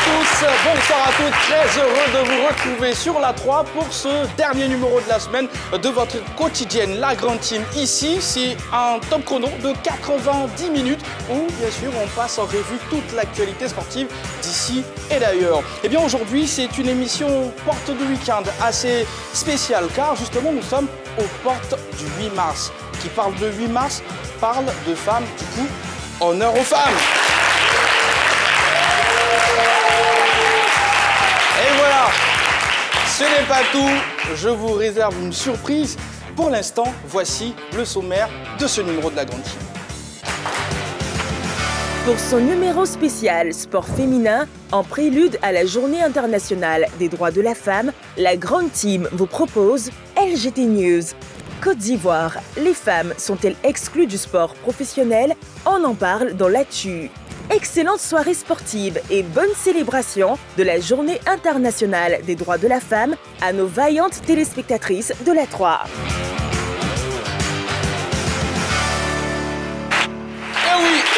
tous, bonsoir à toutes, très heureux de vous retrouver sur la 3 pour ce dernier numéro de la semaine de votre quotidienne La Grande Team. Ici, c'est un top chrono de 90 minutes où, bien sûr, on passe en revue toute l'actualité sportive d'ici et d'ailleurs. Et bien aujourd'hui, c'est une émission porte de week-end assez spéciale car justement, nous sommes aux portes du 8 mars. Qui parle de 8 mars, parle de femmes, du coup, honneur aux femmes. Et voilà, ce n'est pas tout, je vous réserve une surprise. Pour l'instant, voici le sommaire de ce numéro de La Grande Team. Pour son numéro spécial Sport féminin, en prélude à la Journée internationale des droits de la femme, La Grande Team vous propose LGT News. Côte d'Ivoire, les femmes sont-elles exclues du sport professionnel? On en parle dans l'actu. Excellente soirée sportive et bonne célébration de la Journée internationale des droits de la femme à nos vaillantes téléspectatrices de la 3.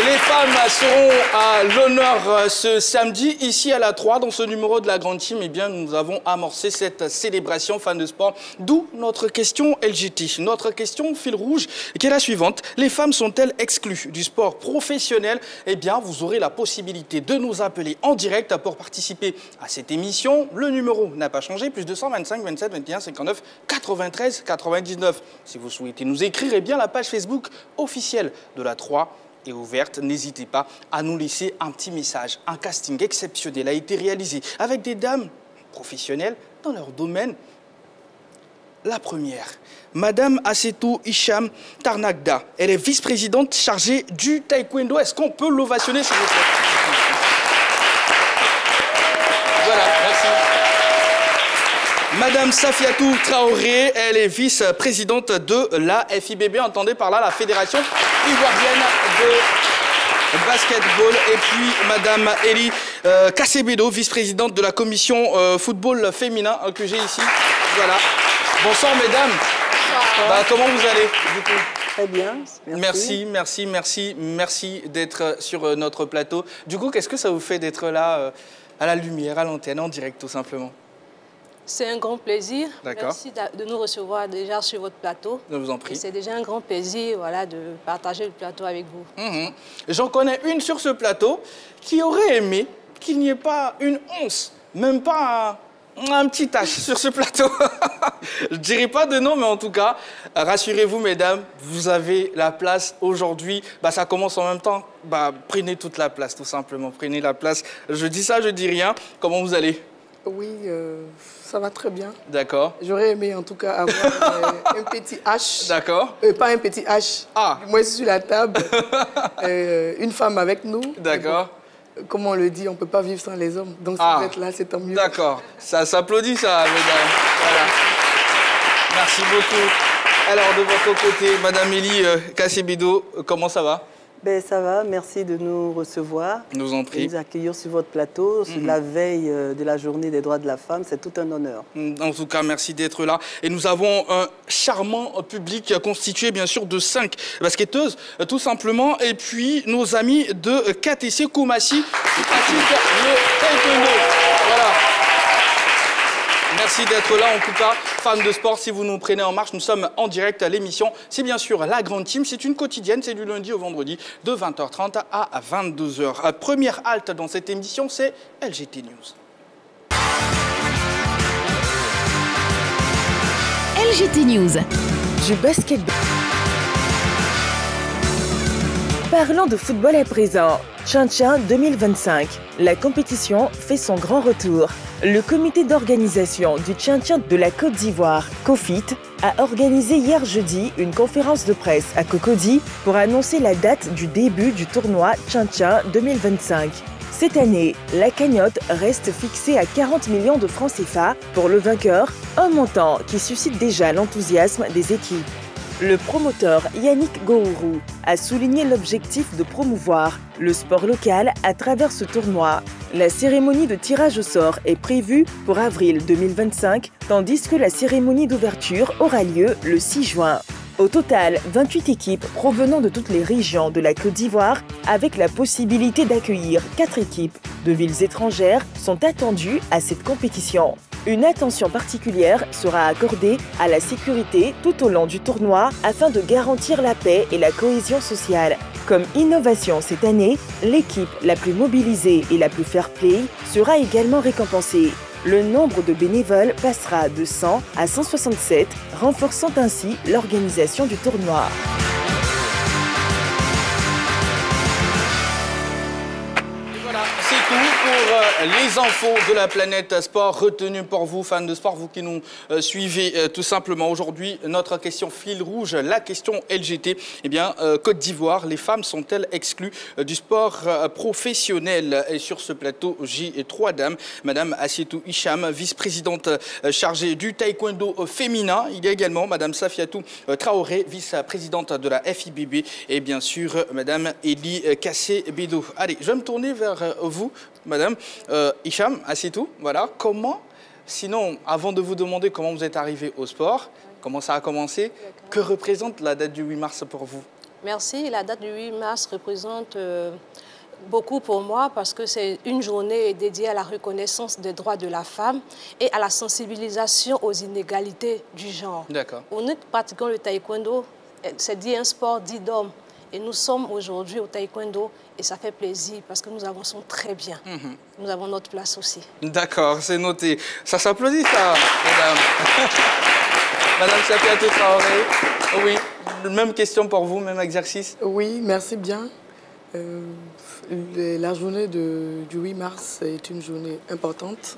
Les femmes seront à l'honneur ce samedi, ici à la 3, dans ce numéro de La Grande Team. Eh bien, nous avons amorcé cette célébration fan de sport, d'où notre question LGT. Notre question fil rouge, qui est la suivante. Les femmes sont-elles exclues du sport professionnel? Eh bien, vous aurez la possibilité de nous appeler en direct pour participer à cette émission. Le numéro n'a pas changé, plus 225 27 21 59 93 99. Si vous souhaitez nous écrire, eh bien, la page Facebook officielle de la 3 est ouverte. N'hésitez pas à nous laisser un petit message. Un casting exceptionnel a été réalisé avec des dames professionnelles dans leur domaine. La première, Madame Assetou Hicham Tarnagda. Elle est vice-présidente chargée du taekwondo. Est-ce qu'on peut l'ovationner, s'il vous plaît? Voilà, merci. Madame Safiatou Traoré, elle est vice-présidente de la FIBB, entendez par là la Fédération Ivoirienne de Basketball. Et puis Madame Elie Kassebedo, vice-présidente de la commission football féminin que j'ai ici. Voilà. Bonsoir mesdames. Bonsoir. Comment vous allez du coup? Très bien, merci d'être sur notre plateau. Du coup, qu'est-ce que ça vous fait d'être là à la lumière, à l'antenne, en direct tout simplement? C'est un grand plaisir. Merci de nous recevoir déjà sur votre plateau. Je vous en prie. C'est déjà un grand plaisir voilà, de partager le plateau avec vous. J'en connais une sur ce plateau qui aurait aimé qu'il n'y ait pas une once, même pas un petit tache sur ce plateau. Je ne dirai pas de nom, mais en tout cas, rassurez-vous mesdames, vous avez la place aujourd'hui. Ça commence en même temps. Prenez toute la place, tout simplement. Prenez la place. Je dis ça, je dis rien. Comment vous allez? Oui, ça va très bien. D'accord. J'aurais aimé en tout cas avoir un petit H. D'accord. Pas un petit H. Ah. Moi, sur la table. Une femme avec nous. D'accord. Bon, comme on le dit, on ne peut pas vivre sans les hommes. Donc si vous êtes là, c'est tant mieux. D'accord. Ça s'applaudit, ça, mesdames. Voilà. Merci beaucoup. Alors, de votre côté, Madame Elie Kassebedo, comment ça va? Ça va, merci de nous recevoir. Nous en prie. De nous accueillir sur votre plateau, sur la veille de la journée des droits de la femme. C'est tout un honneur. En tout cas, merci d'être là. Et nous avons un charmant public constitué, bien sûr, de 5 basketteuses, tout simplement. Et puis, nos amis de KTC Koumassi qui pratiquent le taekwondo. Voilà. Merci d'être là, en tout cas, fans de sport, si vous nous prenez en marche, nous sommes en direct à l'émission. C'est bien sûr La Grande Team, c'est une quotidienne, c'est du lundi au vendredi, de 20h30 à 22h. Première halte dans cette émission, c'est LGT News. LGT News. Du basketball. Parlons de football à présent. Tchin-Tchin 2025. La compétition fait son grand retour. Le comité d'organisation du Tchin-Tchin de la Côte d'Ivoire, COFIT, a organisé hier jeudi une conférence de presse à Cocody pour annoncer la date du début du tournoi Tchin-Tchin 2025. Cette année, la cagnotte reste fixée à 40 millions de francs CFA pour le vainqueur, un montant qui suscite déjà l'enthousiasme des équipes. Le promoteur Yannick Gourou a souligné l'objectif de promouvoir le sport local à travers ce tournoi. La cérémonie de tirage au sort est prévue pour avril 2025, tandis que la cérémonie d'ouverture aura lieu le 6 juin. Au total, 28 équipes provenant de toutes les régions de la Côte d'Ivoire, avec la possibilité d'accueillir 4 équipes de villes étrangères sont attendues à cette compétition. Une attention particulière sera accordée à la sécurité tout au long du tournoi afin de garantir la paix et la cohésion sociale. Comme innovation cette année, l'équipe la plus mobilisée et la plus fair-play sera également récompensée. Le nombre de bénévoles passera de 100 à 167, renforçant ainsi l'organisation du tournoi. C'est tout pour les infos de la planète sport retenues pour vous, fans de sport, vous qui nous suivez tout simplement. Aujourd'hui, notre question fil rouge, la question LGT. Eh bien, Côte d'Ivoire, les femmes sont-elles exclues du sport professionnel? Et sur ce plateau, j'ai 3 dames. Madame Assietou Hicham, vice-présidente chargée du taekwondo féminin. Il y a également Madame Safiatou Traoré, vice-présidente de la FIBB. Et bien sûr, Madame Elie Kassé-Bédo. Allez, je vais me tourner vers vous, Madame Hicham Assietou. Voilà, comment, sinon, avant de vous demander comment vous êtes arrivée au sport, comment ça a commencé, que représente la date du 8 mars pour vous? Merci. La date du 8 mars représente beaucoup pour moi parce que c'est une journée dédiée à la reconnaissance des droits de la femme et à la sensibilisation aux inégalités du genre. D'accord. Nous pratiquons le taekwondo, c'est dit un sport dit d'homme. Et nous sommes aujourd'hui au taekwondo et ça fait plaisir parce que nous avançons très bien. Nous avons notre place aussi. D'accord, c'est noté. Ça s'applaudit, ça, madame. Madame Safiatou Traoré, oui, même question pour vous, même exercice. Oui, merci bien. La journée du 8 mars est une journée importante.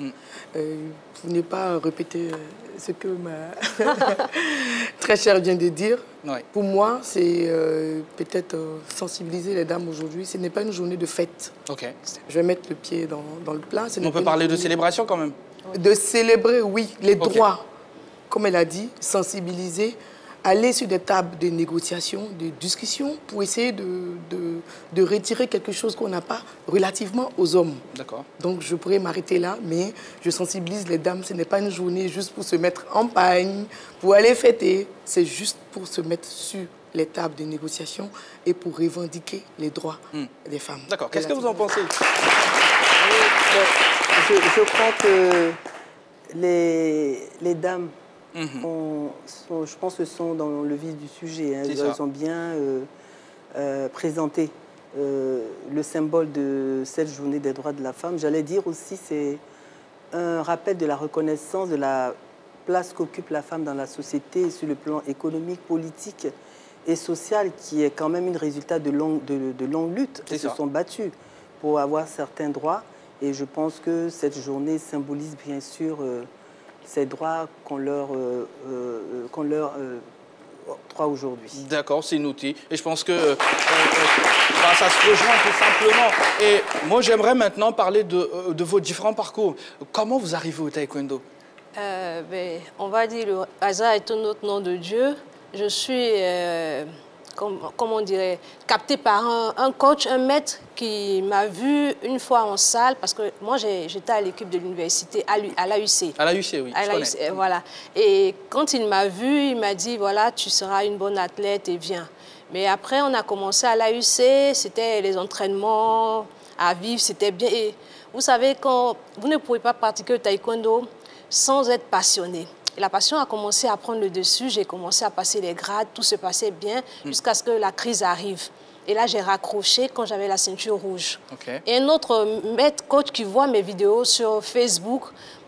Pour ne pas répéter ce que ma très chère vient de dire, Oui. Pour moi, c'est peut-être sensibiliser les dames aujourd'hui. Ce n'est pas une journée de fête. Ok. Je vais mettre le pied dans le plat. On peut parler de célébration quand même? De célébrer, oui, les droits. Comme elle a dit, sensibiliser, aller sur des tables de négociation, de discussion pour essayer de retirer quelque chose qu'on n'a pas relativement aux hommes. D'accord. Donc je pourrais m'arrêter là, mais je sensibilise les dames. Ce n'est pas une journée juste pour se mettre en pagne, pour aller fêter. C'est juste pour se mettre sur les tables de négociation et pour revendiquer les droits des femmes. D'accord. Qu'est-ce que vous en pensez? Je crois que les dames, je pense que sont dans le vif du sujet. Hein. Elles ont bien présenté le symbole de cette journée des droits de la femme. J'allais dire aussi, c'est un rappel de la reconnaissance de la place qu'occupe la femme dans la société sur le plan économique, politique et social, qui est quand même un résultat de longues luttes. Elles se sont battues pour avoir certains droits. Et je pense que cette journée symbolise bien sûr ces droits qu'on leur octroie aujourd'hui. D'accord, c'est noté. Et je pense que ça se rejoint tout simplement. Et moi, j'aimerais maintenant parler de vos différents parcours. Comment vous arrivez au taekwondo? On va dire le hasard est un autre nom de Dieu. Je suis, comment on dirait, captée par un coach, un maître qui m'a vu une fois en salle, parce que moi j'étais à l'équipe de l'université, à l'AUC. À l'AUC, oui, à l'AUC, voilà. Et quand il m'a vu, il m'a dit, voilà, tu seras une bonne athlète et viens. Mais après, on a commencé à l'AUC, c'était les entraînements à vivre, c'était bien. Et vous savez, quand vous ne pouvez pas pratiquer le taekwondo sans être passionné. Et la passion a commencé à prendre le dessus, j'ai commencé à passer les grades, tout se passait bien jusqu'à ce que la crise arrive. Et là, j'ai raccroché quand j'avais la ceinture rouge. Okay. Et un autre maître coach qui voit mes vidéos sur Facebook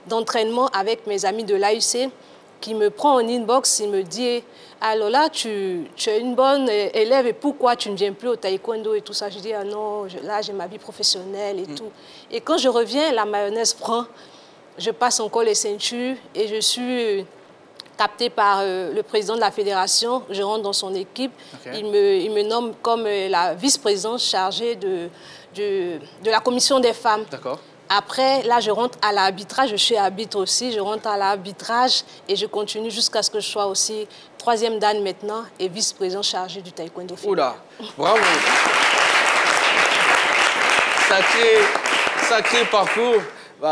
d'entraînement avec mes amis de l'AUC, qui me prend en inbox, il me dit « Alors là, tu es une bonne élève et pourquoi tu ne viens plus au taekwondo ?» et tout ça. Je dis « Ah non, là, j'ai ma vie professionnelle et tout. » Et quand je reviens, la mayonnaise prend. Je passe encore les ceintures et je suis captée par le président de la fédération. Je rentre dans son équipe. Okay. Il me nomme comme la vice-présidente chargée de la commission des femmes. D'accord. Après, là, je rentre à l'arbitrage. Je suis arbitre aussi. Je rentre à l'arbitrage et je continue jusqu'à ce que je sois aussi 3e dan maintenant et vice-présidente chargée du taekwondo féminin. Oula, bravo. Sacré parcours.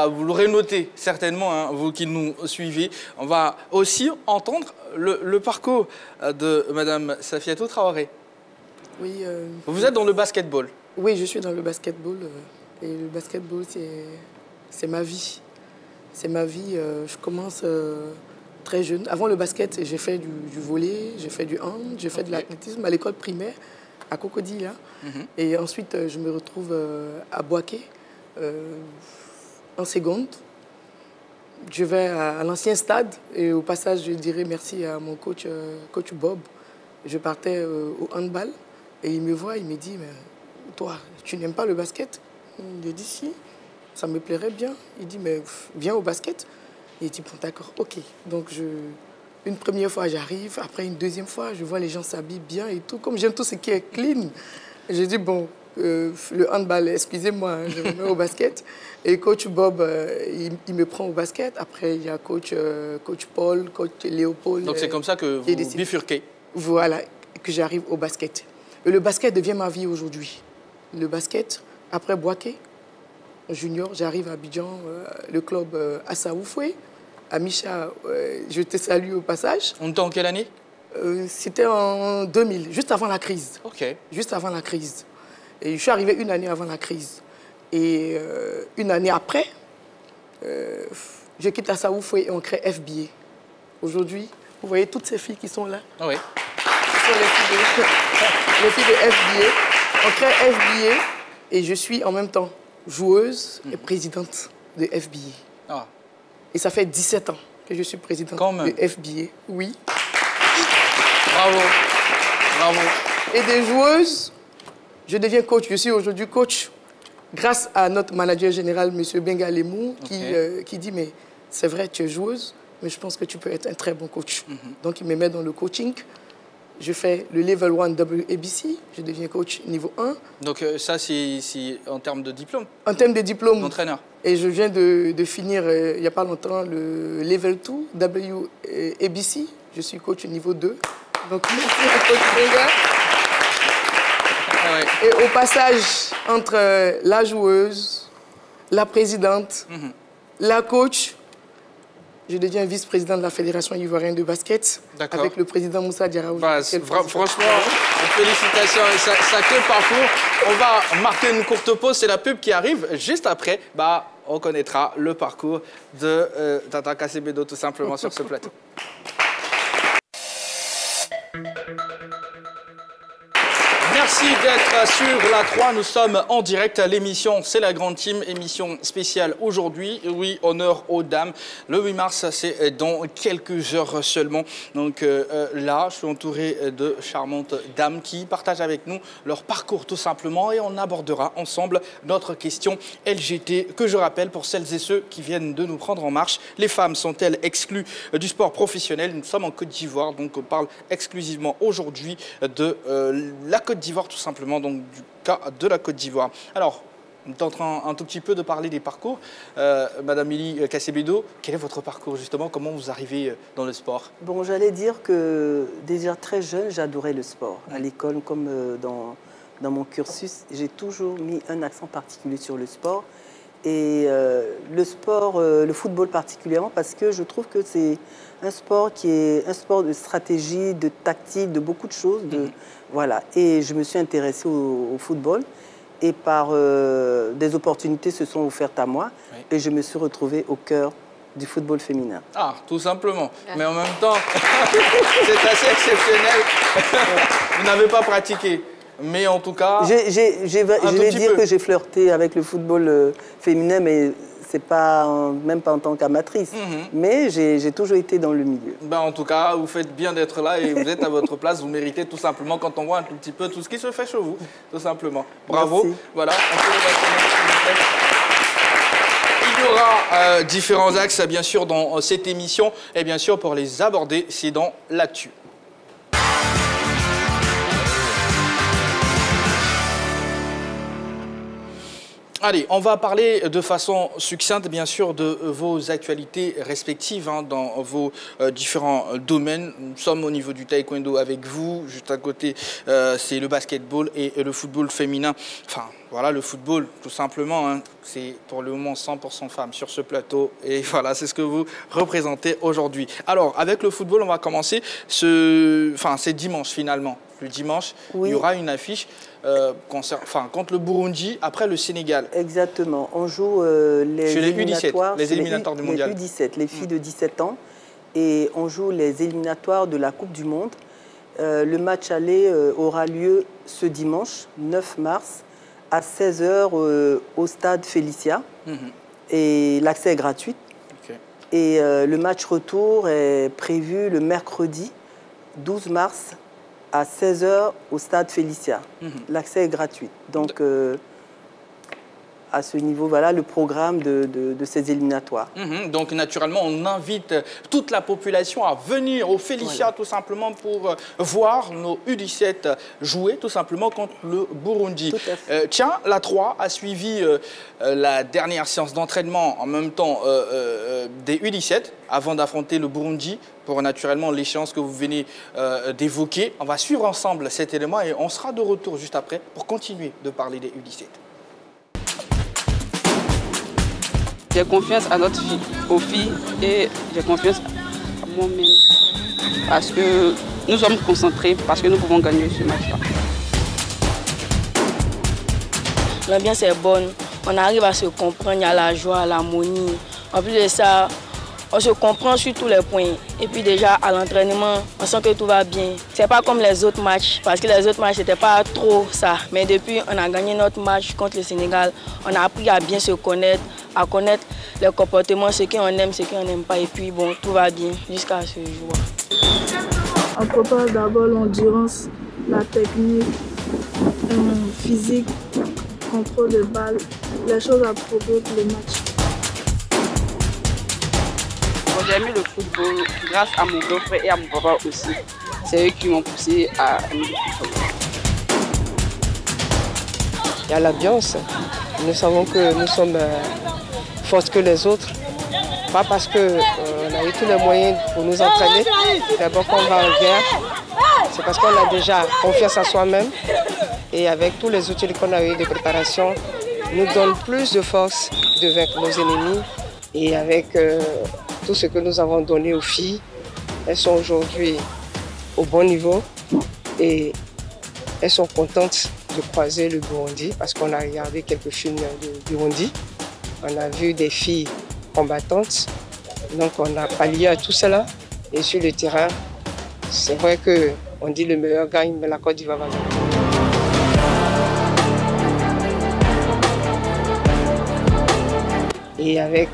Vous l'aurez noté certainement, hein, vous qui nous suivez. On va aussi entendre le parcours de Madame Safiatou Traoré. Oui. Vous êtes dans le basketball? Oui, je suis dans le basketball. Et le basketball, c'est ma vie. C'est ma vie. Je commence très jeune. Avant le basket, j'ai fait du volley, j'ai fait du hand, j'ai fait de l'athlétisme à l'école primaire, à Cocody, là. Et ensuite, je me retrouve à Boaké, en seconde. Je vais à l'ancien stade et au passage, je dirais merci à mon coach, coach Bob. Je partais au handball et il me voit, il me dit, mais toi, tu n'aimes pas le basket? Il a dit, si, ça me plairait bien. Il dit, mais viens au basket. Il dit, bon, d'accord, ok. Donc, une première fois, j'arrive. Après, une deuxième fois, je vois les gens s'habillent bien et tout. Comme j'aime tout ce qui est clean, j'ai dit, bon, le handball, excusez-moi, hein, je me mets au basket. Et coach Bob, il me prend au basket. Après, il y a coach Paul, coach Léopold. Donc, c'est comme ça que vous bifurquez. Voilà, que j'arrive au basket. Et le basket devient ma vie aujourd'hui. Le basket, après Boaké, junior, j'arrive à Abidjan, le club Assaoufoué. Amisha, je te salue au passage. On était en quelle année? C'était en 2000, juste avant la crise. Ok. Juste avant la crise. Et je suis arrivé une année avant la crise. Et une année après, je quitte Assaoufoué et on crée FBA. Aujourd'hui, vous voyez toutes ces filles qui sont là. Oui. Ce sont les filles de FBA. On crée FBA et je suis en même temps joueuse et présidente de FBA. Ah. Et ça fait 17 ans que je suis présidente de FBA. Oui. Bravo. Bravo. Et des joueuses, je deviens coach. Je suis aujourd'hui coach grâce à notre manager général, M. Benga Lemou, qui dit, mais c'est vrai, tu es joueuse, mais je pense que tu peux être un très bon coach. Donc, il me met dans le coaching. Je fais le level 1 WABC, je deviens coach niveau 1. Donc ça, c'est en termes de diplôme? En termes de diplôme. D'entraîneur. Et je viens de finir, il n'y a pas longtemps, le level 2 WABC. Je suis coach niveau 2. Donc, merci à coach Benga. Et au passage, entre la joueuse, la présidente, la coach, je deviens vice-président de la Fédération ivoirienne de basket avec le président Moussa Diarra. Franchement, félicitations et sacré parcours. On va marquer une courte pause, c'est la pub qui arrive. Juste après, on connaîtra le parcours de Tata Kassébedo tout simplement sur ce plateau. Merci d'être sur la 3. Nous sommes en direct à l'émission C'est la Grande Team, émission spéciale aujourd'hui. Oui, honneur aux dames. Le 8 mars, c'est dans quelques heures seulement. Donc là, je suis entouré de charmantes dames qui partagent avec nous leur parcours tout simplement et on abordera ensemble notre question LGT que je rappelle pour celles et ceux qui viennent de nous prendre en marche. Les femmes sont-elles exclues du sport professionnel? Nous sommes en Côte d'Ivoire, donc on parle exclusivement aujourd'hui de la Côte d'Ivoire tout simplement, donc du cas de la Côte d'Ivoire. Alors, on est en train un tout petit peu de parler des parcours. Madame Élie Kassébedo, quel est votre parcours justement? Comment vous arrivez dans le sport? Bon, j'allais dire que déjà très jeune, j'adorais le sport. À l'école, comme dans mon cursus, j'ai toujours mis un accent particulier sur le sport. Et le sport, le football particulièrement, parce que je trouve que c'est un sport qui est un sport de stratégie, de tactique, de beaucoup de choses. Voilà. Et je me suis intéressée au football. Et par des opportunités se sont offertes à moi. Et je me suis retrouvée au cœur du football féminin. Ah, tout simplement. Mais en même temps, c'est assez exceptionnel. Vous n'avez pas pratiqué. Mais en tout cas, je vais dire que j'ai flirté avec le football féminin, mais c'est pas même pas en tant qu'amatrice. Mais j'ai toujours été dans le milieu. En tout cas, vous faites bien d'être là et vous êtes à votre place. Vous méritez tout simplement quand on voit un tout petit peu tout ce qui se fait chez vous, tout simplement. Bravo. Merci. Voilà. Il y aura différents axes, bien sûr, dans cette émission. Et bien sûr, pour les aborder, c'est dans l'actu. Allez, on va parler de façon succincte, bien sûr, de vos actualités respectives dans vos différents domaines. Nous sommes au niveau du taekwondo avec vous. Juste à côté, c'est le basketball et le football féminin. Enfin, Voilà, le football, tout simplement, hein, c'est pour le moment 100% femmes sur ce plateau. Et voilà, c'est ce que vous représentez aujourd'hui. Alors, avec le football, on va commencer. C'est dimanche, finalement. Le dimanche, oui. Il y aura une affiche contre le Burundi, après le Sénégal. Exactement. On joue les éliminatoires, les éliminatoires du mondial. Les U17, les filles de 17 ans. Et on joue les éliminatoires de la Coupe du Monde. Le match aller aura lieu ce dimanche, 9 mars, à 16h au stade Félicia. Et l'accès est gratuit. Okay. Et le match retour est prévu le mercredi 12 mars à 16h au stade Félicia. L'accès est gratuit. Donc, à ce niveau, voilà le programme de ces éliminatoires. Donc, naturellement, on invite toute la population à venir au Félicia, tout simplement, pour voir nos U17 jouer, tout simplement, contre le Burundi. Tout à fait. Tiens, la 3 a suivi la dernière séance d'entraînement, en même temps, des U17, avant d'affronter le Burundi, pour naturellement l'échéance que vous venez d'évoquer. On va suivre ensemble cet élément et on sera de retour juste après pour continuer de parler des U17. J'ai confiance à notre fille, aux filles, et j'ai confiance à moi-même. Parce que nous sommes concentrés, parce que nous pouvons gagner ce match-là. L'ambiance est bonne, on arrive à se comprendre, il y a la joie, l'harmonie. En plus de ça, on se comprend sur tous les points. Et puis déjà, à l'entraînement, on sent que tout va bien. C'est pas comme les autres matchs, parce que les autres matchs, c'était pas trop ça. Mais depuis, on a gagné notre match contre le Sénégal. On a appris à bien se connaître, à connaître les comportements, ce qu'on aime, ce qu'on n'aime pas. Et puis bon, tout va bien jusqu'à ce jour. On prépare d'abord l'endurance, la technique, physique, contrôle de balle, les choses appropriées pour le match. J'ai aimé le football grâce à mon grand-frère et à mon papa aussi. C'est eux qui m'ont poussé à aimer le football. Il y a l'ambiance. Nous savons que nous sommes fortes que les autres. Pas parce qu'on a eu tous les moyens pour nous entraîner. D'abord quand on va en guerre, c'est parce qu'on a déjà confiance en soi-même. Et avec tous les outils qu'on a eu de préparation, nous donne plus de force de vaincre nos ennemis. Et avec tout ce que nous avons donné aux filles, elles sont aujourd'hui au bon niveau et elles sont contentes de croiser le Burundi parce qu'on a regardé quelques films du Burundi. On a vu des filles combattantes, donc on a pallié à tout cela. Et sur le terrain, c'est vrai qu'on dit le meilleur gagne, mais la Côte d'Ivoire va gagner. Et avec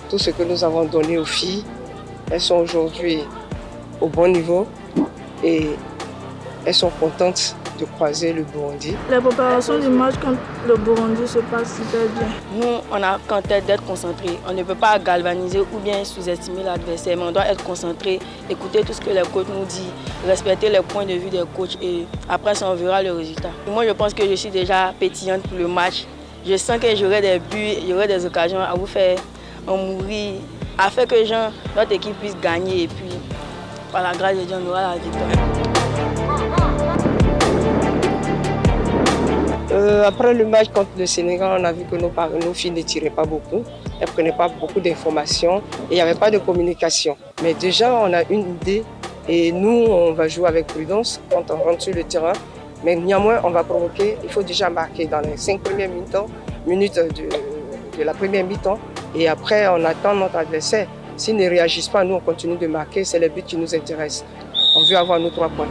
tout ce que nous avons donné aux filles, elles sont aujourd'hui au bon niveau et elles sont contentes de croiser le Burundi. La préparation du match contre le Burundi se passe super bien. Nous, on a qu'en tête d'être concentrés. On ne peut pas galvaniser ou bien sous-estimer l'adversaire, mais on doit être concentré, écouter tout ce que les coachs nous disent, respecter les points de vue des coachs et après ça, on verra le résultat. Moi, je pense que je suis déjà pétillante pour le match. Je sens que j'aurai des buts, j'aurai des occasions à vous faire mourir, à faire que notre équipe puisse gagner et puis par la grâce de Dieu, on aura la victoire. Après le match contre le Sénégal, on a vu que nos filles ne tiraient pas beaucoup. Elles ne prenaient pas beaucoup d'informations et il n'y avait pas de communication. Mais déjà, on a une idée et nous, on va jouer avec prudence quand on rentre sur le terrain. Mais néanmoins, on va provoquer, il faut déjà marquer dans les 5 premières minutes de la première mi-temps. Et après, on attend notre adversaire. S'ils ne réagissent pas, nous, on continue de marquer. C'est le but qui nous intéresse. On veut avoir nos 3 points.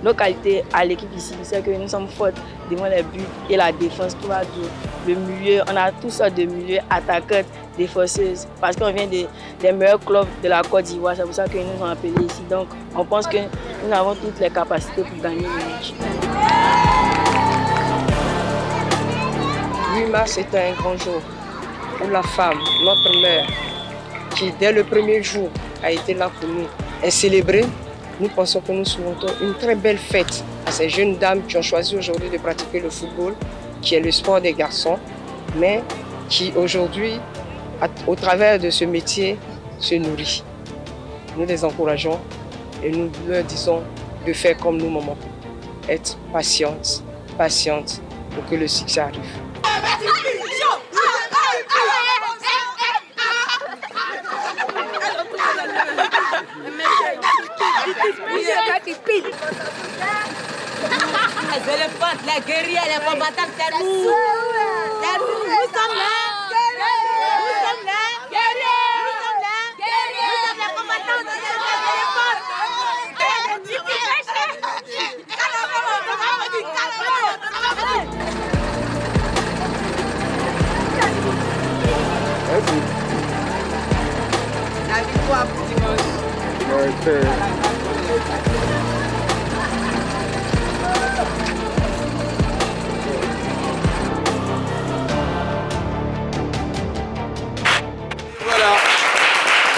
Nos qualités à l'équipe ici, c'est que nous sommes fortes devant les buts et la défense, tout va bien. Le milieu, on a toutes sortes de milieux, attaquantes, défenseuses, parce qu'on vient des meilleurs clubs de la Côte d'Ivoire, c'est pour ça que nous sommes appelés ici. Donc, on pense que nous avons toutes les capacités pour gagner le match. 8 mars est un grand jour pour la femme, notre mère, qui dès le premier jour a été là pour nous et célébrer. Nous pensons que nous souhaitons une très belle fête à ces jeunes dames qui ont choisi aujourd'hui de pratiquer le football, qui est le sport des garçons, mais qui aujourd'hui, au travers de ce métier, se nourrit. Nous les encourageons et nous leur disons de faire comme nous, maman, être patiente patientes pour que le succès arrive. Les éléphantes, les guerriers, les combattants, c'est nous. Nous sommes là. Nous sommes là. Guerriers. Nous sommes là. Guerriers. Nous sommes les combattants, nous sommes les éléphantes. La victoire pour dimanche. Voilà,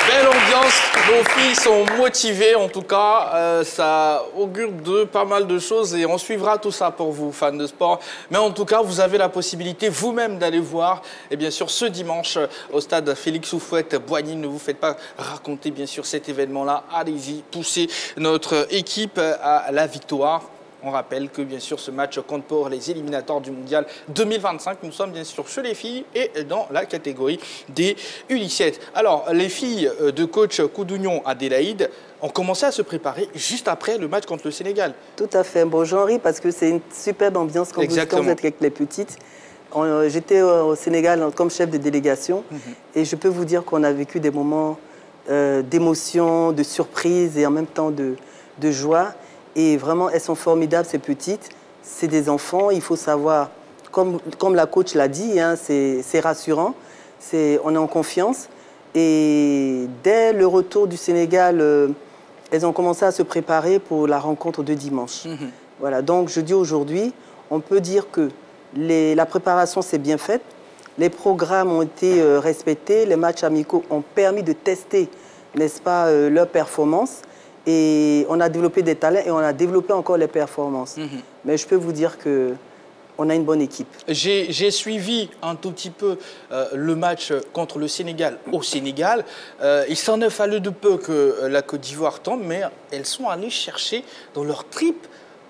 belle ambiance, nos filles sont motivées en tout cas, ça augure de pas mal de choses et on suivra tout ça pour vous, fans de sport. Mais en tout cas, vous avez la possibilité vous-même d'aller voir, et bien sûr ce dimanche au stade Félix Houphouët-Boigny. Ne vous faites pas raconter bien sûr cet événement-là, allez-y, poussez notre équipe à la victoire. On rappelle que bien sûr ce match compte pour les éliminatoires du Mondial 2025. Nous sommes bien sûr chez les filles et dans la catégorie des U17. Alors les filles de coach Koudounion Adélaïde ont commencé à se préparer juste après le match contre le Sénégal. Tout à fait. Bon, j'en ris parce que c'est une superbe ambiance quand vous êtes avec les petites. J'étais au Sénégal comme chef de délégation et je peux vous dire qu'on a vécu des moments d'émotion, de surprise et en même temps de joie. Et vraiment, elles sont formidables, ces petites. C'est des enfants, il faut savoir, comme la coach l'a dit, hein, c'est rassurant, on est en confiance. Et dès le retour du Sénégal, elles ont commencé à se préparer pour la rencontre de dimanche. Voilà, donc je dis aujourd'hui, on peut dire que la préparation s'est bien faite, les programmes ont été respectés, les matchs amicaux ont permis de tester, n'est-ce pas, leur performance. Et on a développé des talents et on a développé encore les performances. Mais je peux vous dire qu'on a une bonne équipe. J'ai suivi un tout petit peu le match contre le Sénégal au Sénégal. Il s'en est fallu de peu que la Côte d'Ivoire tombe, mais elles sont allées chercher dans leur trip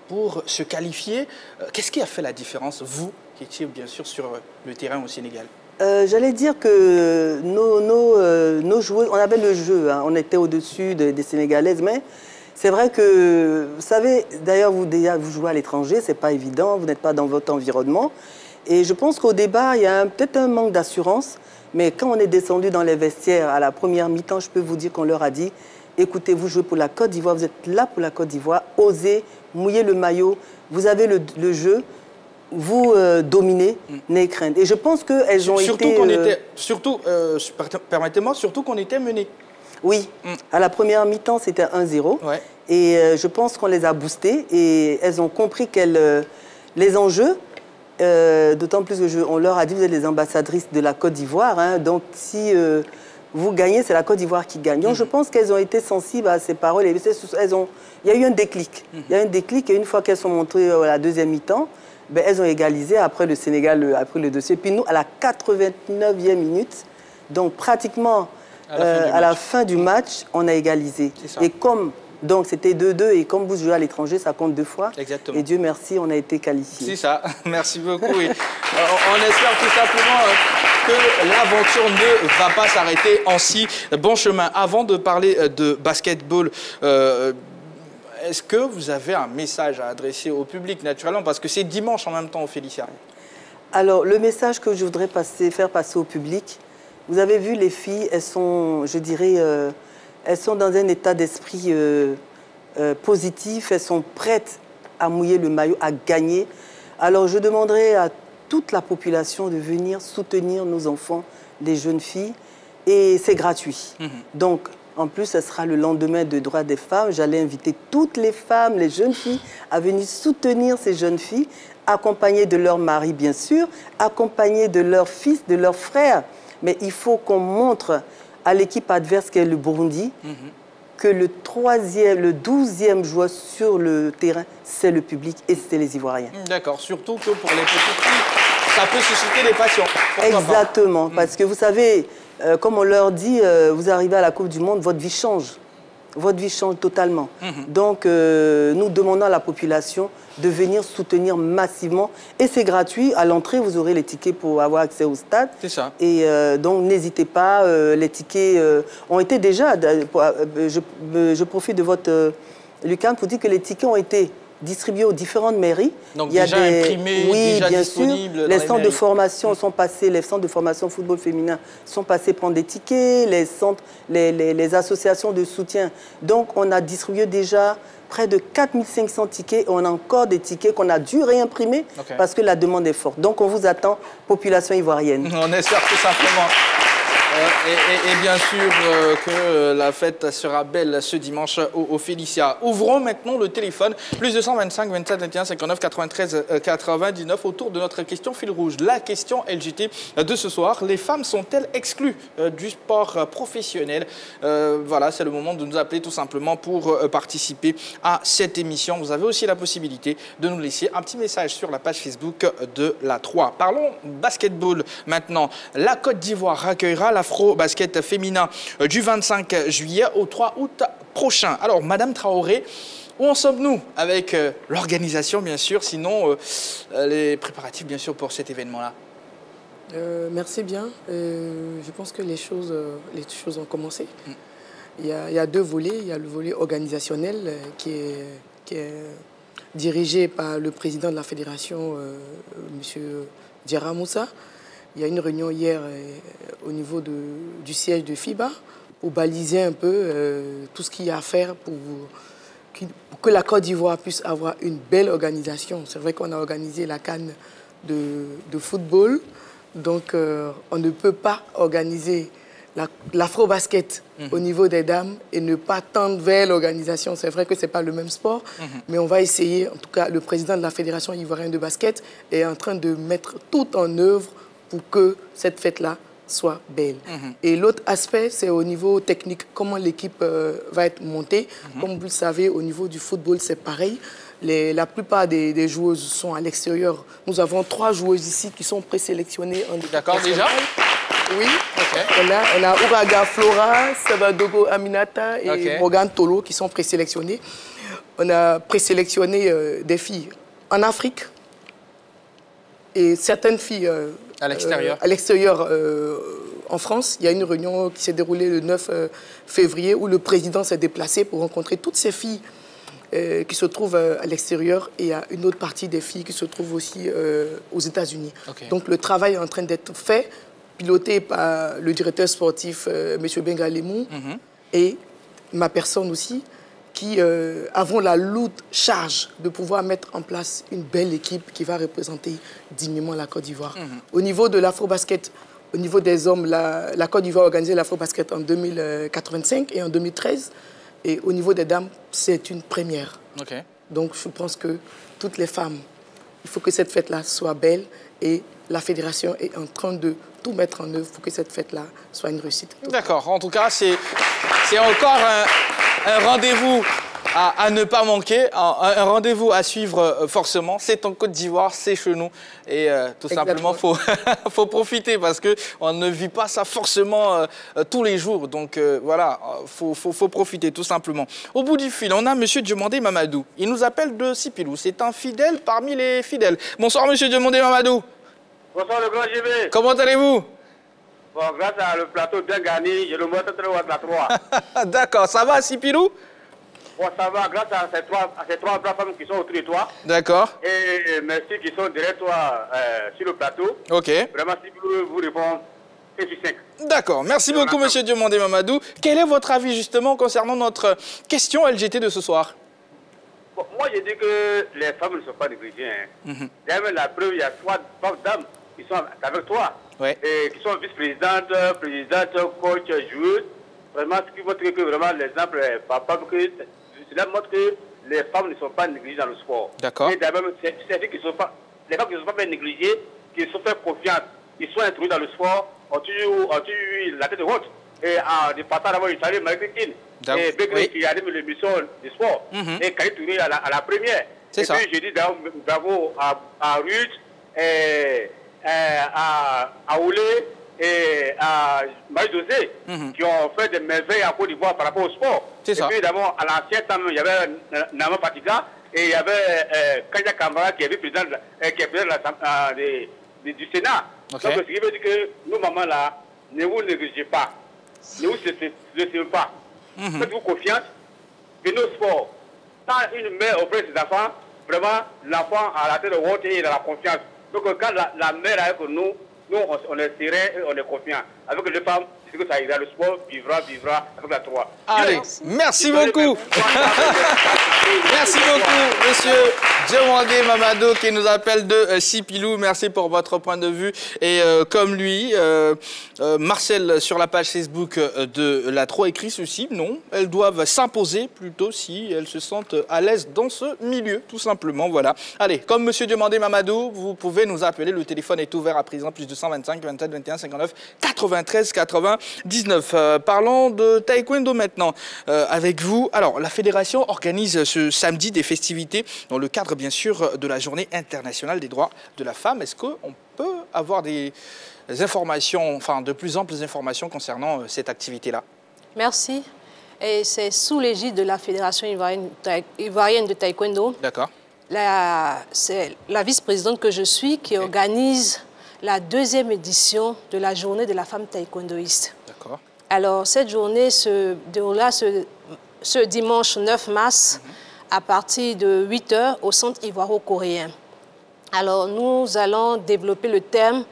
pour se qualifier. Qu'est-ce qui a fait la différence, vous, qui étiez bien sûr sur le terrain au Sénégal? J'allais dire que nos joueurs, on avait le jeu, hein, on était au-dessus des Sénégalaises, mais c'est vrai que, vous savez, d'ailleurs, vous jouez à l'étranger, c'est pas évident, vous n'êtes pas dans votre environnement. Et je pense qu'au débat, il y a peut-être un manque d'assurance, mais quand on est descendu dans les vestiaires à la première mi-temps, je peux vous dire qu'on leur a dit, écoutez, vous jouez pour la Côte d'Ivoire, vous êtes là pour la Côte d'Ivoire, osez, mouillez le maillot, vous avez le jeu. Vous dominez, n'ayez crainte. Et je pense qu'elles ont permettez-moi, surtout qu'on était menés. Oui, à la première mi-temps, c'était 1-0. Ouais. Et je pense qu'on les a boostées et elles ont compris les enjeux, d'autant plus que on leur a dit, vous êtes les ambassadrices de la Côte d'Ivoire, hein, donc si vous gagnez, c'est la Côte d'Ivoire qui gagne. Donc je pense qu'elles ont été sensibles à ces paroles. Et il y a eu un déclic. Il y a eu un déclic et une fois qu'elles sont montées à la deuxième mi-temps, ben, elles ont égalisé, après le Sénégal a pris le dossier. Puis nous, à la 89e minute, donc pratiquement à la fin du match, on a égalisé. Et comme donc c'était 2-2, et comme vous jouez à l'étranger, ça compte 2 fois. Exactement. Et Dieu merci, on a été qualifiés. C'est ça, merci beaucoup. Oui. On espère tout simplement que l'aventure ne va pas s'arrêter en si bon chemin. Avant de parler de basketball, est-ce que vous avez un message à adresser au public, naturellement, parce que c'est dimanche en même temps, Félicia? Alors, le message que je voudrais faire passer au public, vous avez vu, les filles, elles sont, je dirais, elles sont dans un état d'esprit positif, elles sont prêtes à mouiller le maillot, à gagner. Alors, je demanderai à toute la population de venir soutenir nos enfants, les jeunes filles, et c'est gratuit. Donc, en plus, ce sera le lendemain de droits des femmes. J'allais inviter toutes les femmes, les jeunes filles, à venir soutenir ces jeunes filles, accompagnées de leur mari, bien sûr, accompagnées de leurs fils, de leurs frères. Mais il faut qu'on montre à l'équipe adverse, qui est le Burundi, que le 12e joueur sur le terrain, c'est le public et c'est les Ivoiriens. D'accord, surtout que pour les petites filles, ça peut susciter des passions. Exactement, parce que vous savez, comme on leur dit, vous arrivez à la Coupe du Monde, votre vie change. votre vie change totalement. Donc, nous demandons à la population de venir soutenir massivement. Et c'est gratuit. À l'entrée, vous aurez les tickets pour avoir accès au stade. C'est ça. Et donc, n'hésitez pas. Les tickets ont été déjà... je profite de votre Lucan pour dire que les tickets ont été distribués aux différentes mairies. Donc, il y a déjà imprimés, oui, déjà bien disponibles sûr. Les centres de formation sont passés, les centres de formation football féminin sont passés prendre des tickets, les centres, les associations de soutien. Donc, on a distribué déjà près de 4500 tickets. On a encore des tickets qu'on a dû réimprimer parce que la demande est forte. Donc, on vous attend, population ivoirienne. On espère tout simplement. Et bien sûr que la fête sera belle ce dimanche au Félicia. Ouvrons maintenant le téléphone. Plus 225 27 21 59 93 99 autour de notre question fil rouge. La question LGT de ce soir. Les femmes sont-elles exclues du sport professionnel? Voilà, c'est le moment de nous appeler tout simplement pour participer à cette émission. Vous avez aussi la possibilité de nous laisser un petit message sur la page Facebook de la 3. Parlons basketball maintenant. La Côte d'Ivoire accueillera l'Afro-Basket féminin du 25 juillet au 3 août prochain. Alors, Madame Traoré, où en sommes-nous avec l'organisation, bien sûr, sinon les préparatifs, bien sûr, pour cet événement-là? Merci bien. Je pense que les choses ont commencé. Il y a deux volets. Il y a le volet organisationnel qui est dirigé par le président de la fédération, M. Diarra Moussa. Il y a une réunion hier au niveau du siège de FIBA pour baliser un peu tout ce qu'il y a à faire pour que la Côte d'Ivoire puisse avoir une belle organisation. C'est vrai qu'on a organisé la CAN de football, donc on ne peut pas organiser l'afro-basket au niveau des dames et ne pas tendre vers l'organisation. C'est vrai que ce n'est pas le même sport, mais on va essayer. En tout cas, le président de la Fédération ivoirienne de basket est en train de mettre tout en œuvre pour que cette fête-là soit belle. Et l'autre aspect, c'est au niveau technique, comment l'équipe va être montée. Comme vous le savez, au niveau du football, c'est pareil. La plupart des joueuses sont à l'extérieur. Nous avons 3 joueuses ici qui sont présélectionnées. D'accord, déjà? Oui. On a Ouraga Flora, Sabadogo Aminata et Morgan Tolo qui sont présélectionnés. On a présélectionné des filles en Afrique et certaines filles à l'extérieur. En France, il y a une réunion qui s'est déroulée le 9 février où le président s'est déplacé pour rencontrer toutes ces filles qui se trouvent à l'extérieur et il y a une autre partie des filles qui se trouvent aussi aux États-Unis. Donc le travail est en train d'être fait, piloté par le directeur sportif, M. Bengalemou, et ma personne aussi, qui avons la lourde charge de pouvoir mettre en place une belle équipe qui va représenter dignement la Côte d'Ivoire. Au niveau de l'afro-basket, au niveau des hommes, la Côte d'Ivoire a organisé l'afro-basket en 2085 et en 2013. Et au niveau des dames, c'est une première. Donc je pense que toutes les femmes, il faut que cette fête-là soit belle et la fédération est en train de tout mettre en œuvre pour que cette fête-là soit une réussite. D'accord. En tout cas, c'est encore un rendez-vous à ne pas manquer, un rendez-vous à suivre forcément. C'est en Côte d'Ivoire, c'est chez nous. Et tout simplement, il faut profiter parce qu'on ne vit pas ça forcément tous les jours. Donc voilà, faut profiter tout simplement. Au bout du fil, on a M. Diomandé Mamadou. Il nous appelle de Sipilou. C'est un fidèle parmi les fidèles. Bonsoir M. Diomandé Mamadou. Bonsoir le grand JB. Comment allez-vous? Bon, grâce à le plateau bien gagné, je le montre très haut à la 3. D'accord, ça va à Sipilou? Bon, ça va, grâce à ces trois femmes qui sont autour de toi. D'accord. Et merci qui sont derrière toi sur le plateau. Ok. Vraiment, Sipilou vous répond 1 sur 5. D'accord, merci beaucoup M. Diomandé Mamadou. Quel est votre avis justement concernant notre question LGT de ce soir? Bon, moi, je dis que les femmes ne sont pas négligées. D'ailleurs, la preuve, il y a 3 dames qui sont avec toi, et qui sont vice-présidentes, présidentes, coach, joueuses. Vraiment, ce qui montre que vraiment l'exemple est papa, cela montre que les femmes ne sont pas négligées dans le sport. D'accord. Et d'abord, les femmes qui ne sont pas bien négligées, qui sont fait confiance, qui sont introduites dans le sport, ont eu la tête haute. Et en dépassant d'abord, il salue Marie-Christine. Et Bégré qui anime l'émission du sport. Et Kali Touré à la première. Et ça. puis je dis bravo à Ruth, et à Oulé et à Marie-José qui ont fait des merveilles en Côte d'Ivoire par rapport au sport. C'est ça. Et puis d'abord, à l'ancien temps, il y avait Nama Fatiga et il y avait Kanja Kamara qui est président du Sénat. Okay. Donc, ce qui veut dire que nous, maman, là, ne vous négligez pas. Ne vous laissez pas. Faites-vous confiance. Venez au sport. Quand une mère auprès de ses enfants, vraiment, l'enfant a la tête de haute et il a la confiance. Donc, quand la mère est avec nous, on est serein et on est confiant. Avec les femmes, c'est que ça ira. Le sport vivra avec la 3. Allez, merci beaucoup. Merci beaucoup, monsieur Diomandé Mamadou, qui nous appelle de Sipilou. Merci pour votre point de vue. Et comme lui, Marcel, sur la page Facebook de la 3, écrit ceci. Non, elles doivent s'imposer plutôt si elles se sentent à l'aise dans ce milieu, tout simplement. Voilà. Allez, comme monsieur Diomandé Mamadou, vous pouvez nous appeler. Le téléphone est ouvert à présent, plus 225 27 21 59 93 99. Parlons de taekwondo maintenant avec vous. Alors, la fédération organise ce samedi des festivités dans le cadre, bien sûr, de la Journée internationale des droits de la femme. Est-ce qu'on peut avoir des informations, enfin de plus amples informations concernant cette activité-là? Merci. Et c'est sous l'égide de la Fédération ivoirienne de taekwondo. D'accord. C'est la vice-présidente que je suis qui organise la 2e édition de la Journée de la femme taekwondoïste. D'accord. Alors, cette journée se déroulera ce dimanche 9 mars à partir de 8 h au Centre ivoiro-coréen. Alors, nous allons développer le thème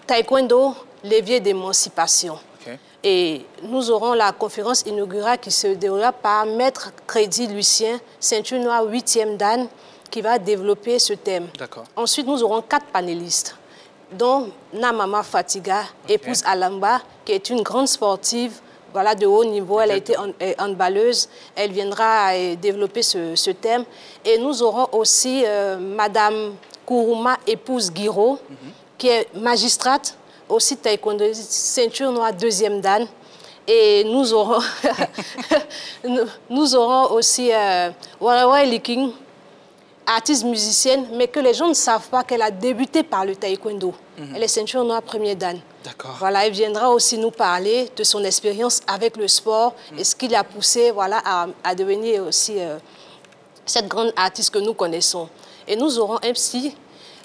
Taekwondo, levier d'émancipation. Okay. Et nous aurons la conférence inaugurale qui se déroulera par Maître Crédit Lucien, ceinture noire 8e dan, qui va développer ce thème. Ensuite, nous aurons 4 panélistes, dont Namama Fatiga, épouse Alamba, qui est une grande sportive, voilà, de haut niveau. Elle a été handballeuse. Elle viendra développer ce thème. Et nous aurons aussi Madame Kourouma, épouse Guiro, qui est magistrate, aussi taekwondo, ceinture noire 2e dan. Et nous aurons, nous aurons aussi Warawa Liking, artiste musicienne, mais que les gens ne savent pas qu'elle a débuté par le taekwondo. Elle est ceinture noire 1er dan. Voilà, elle viendra aussi nous parler de son expérience avec le sport et ce qui l'a poussé, voilà, à devenir aussi cette grande artiste que nous connaissons. Et nous aurons un psy,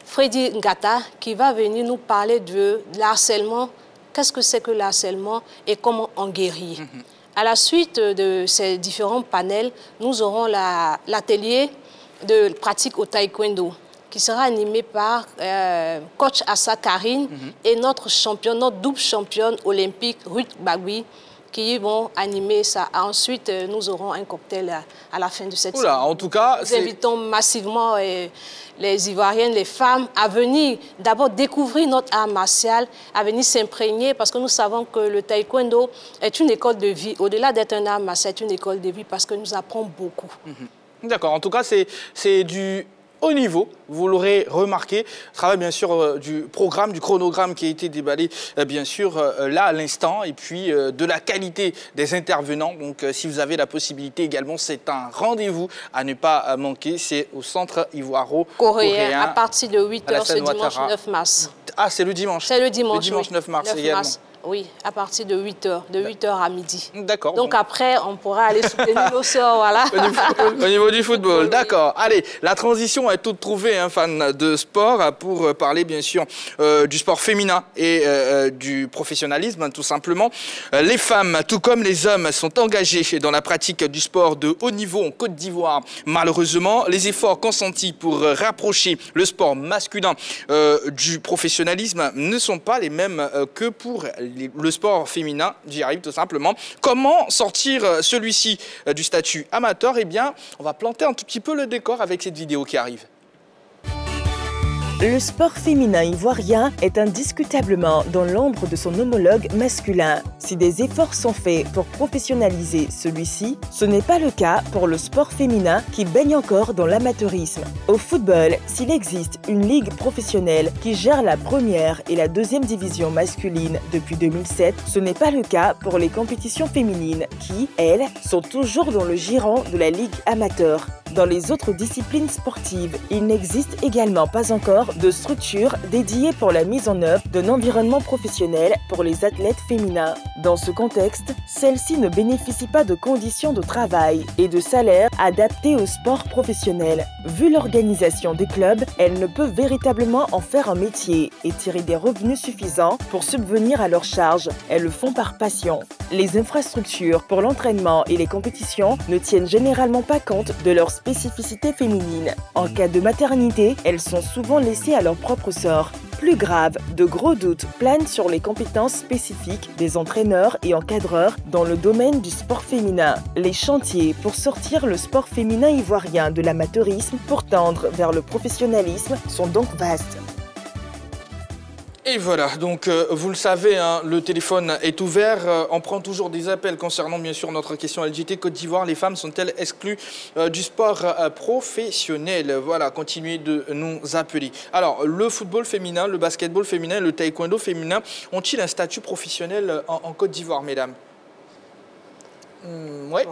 Freddy Ngata, qui va venir nous parler de l'harcèlement. Qu'est-ce que c'est que le harcèlement et comment en guérir. À la suite de ces différents panels, nous aurons l'atelier de pratique au taekwondo, qui sera animé par coach Assa Karine et notre double championne olympique Ruth Bagui, qui vont animer ça. Ensuite, nous aurons un cocktail à la fin de cette semaine. En tout cas, nous invitons massivement les Ivoiriennes, les femmes, à venir d'abord découvrir notre art martial, à venir s'imprégner, parce que nous savons que le taekwondo est une école de vie. Au-delà d'être un art martial, c'est une école de vie parce que nous apprenons beaucoup. D'accord. En tout cas, c'est du haut niveau, vous l'aurez remarqué. Travail bien sûr du programme, du chronogramme qui a été déballé bien sûr là à l'instant, et puis de la qualité des intervenants. Donc si vous avez la possibilité également, c'est un rendez-vous à ne pas manquer. C'est au Centre ivoiro-coréen à partir de 8 h ce dimanche 9 mars. Ah, c'est le dimanche. C'est le dimanche, le dimanche 9 mars 9 également. Mars. Oui, à partir de 8 h, de 8 h à midi. D'accord. Donc après, on pourra aller soutenir nos sœurs, voilà. Au niveau du football, d'accord. Allez, la transition est toute trouvée, hein, fan de sport, pour parler bien sûr du sport féminin et du professionnalisme, tout simplement. Les femmes, tout comme les hommes, sont engagés dans la pratique du sport de haut niveau en Côte d'Ivoire. Malheureusement, les efforts consentis pour rapprocher le sport masculin du professionnalisme ne sont pas les mêmes que pour le sport féminin, j'y arrive tout simplement. Comment sortir celui-ci du statut amateur? Eh bien, on va planter un tout petit peu le décor avec cette vidéo qui arrive. Le sport féminin ivoirien est indiscutablement dans l'ombre de son homologue masculin. Si des efforts sont faits pour professionnaliser celui-ci, ce n'est pas le cas pour le sport féminin qui baigne encore dans l'amateurisme. Au football, s'il existe une ligue professionnelle qui gère la première et la deuxième division masculine depuis 2007, ce n'est pas le cas pour les compétitions féminines qui, elles, sont toujours dans le giron de la ligue amateur. Dans les autres disciplines sportives, il n'existe également pas encore de structure dédiée pour la mise en œuvre d'un environnement professionnel pour les athlètes féminins. Dans ce contexte, celles-ci ne bénéficient pas de conditions de travail et de salaire adaptés au sport professionnel. Vu l'organisation des clubs, elles ne peuvent véritablement en faire un métier et tirer des revenus suffisants pour subvenir à leurs charges. Elles le font par passion. Les infrastructures pour l'entraînement et les compétitions ne tiennent généralement pas compte de leur spécificité féminine. En cas de maternité, elles sont souvent laissées à leur propre sort. Plus grave, de gros doutes planent sur les compétences spécifiques des entraîneurs et encadreurs dans le domaine du sport féminin. Les chantiers pour sortir le sport féminin ivoirien de l'amateurisme pour tendre vers le professionnalisme sont donc vastes. Et voilà, donc vous le savez, hein, le téléphone est ouvert. On prend toujours des appels concernant bien sûr notre question LGT Côte d'Ivoire. Les femmes sont-elles exclues du sport professionnel? Voilà, continuez de nous appeler. Alors, le football féminin, le basketball féminin, le taekwondo féminin ont-ils un statut professionnel en Côte d'Ivoire, mesdames? Oui.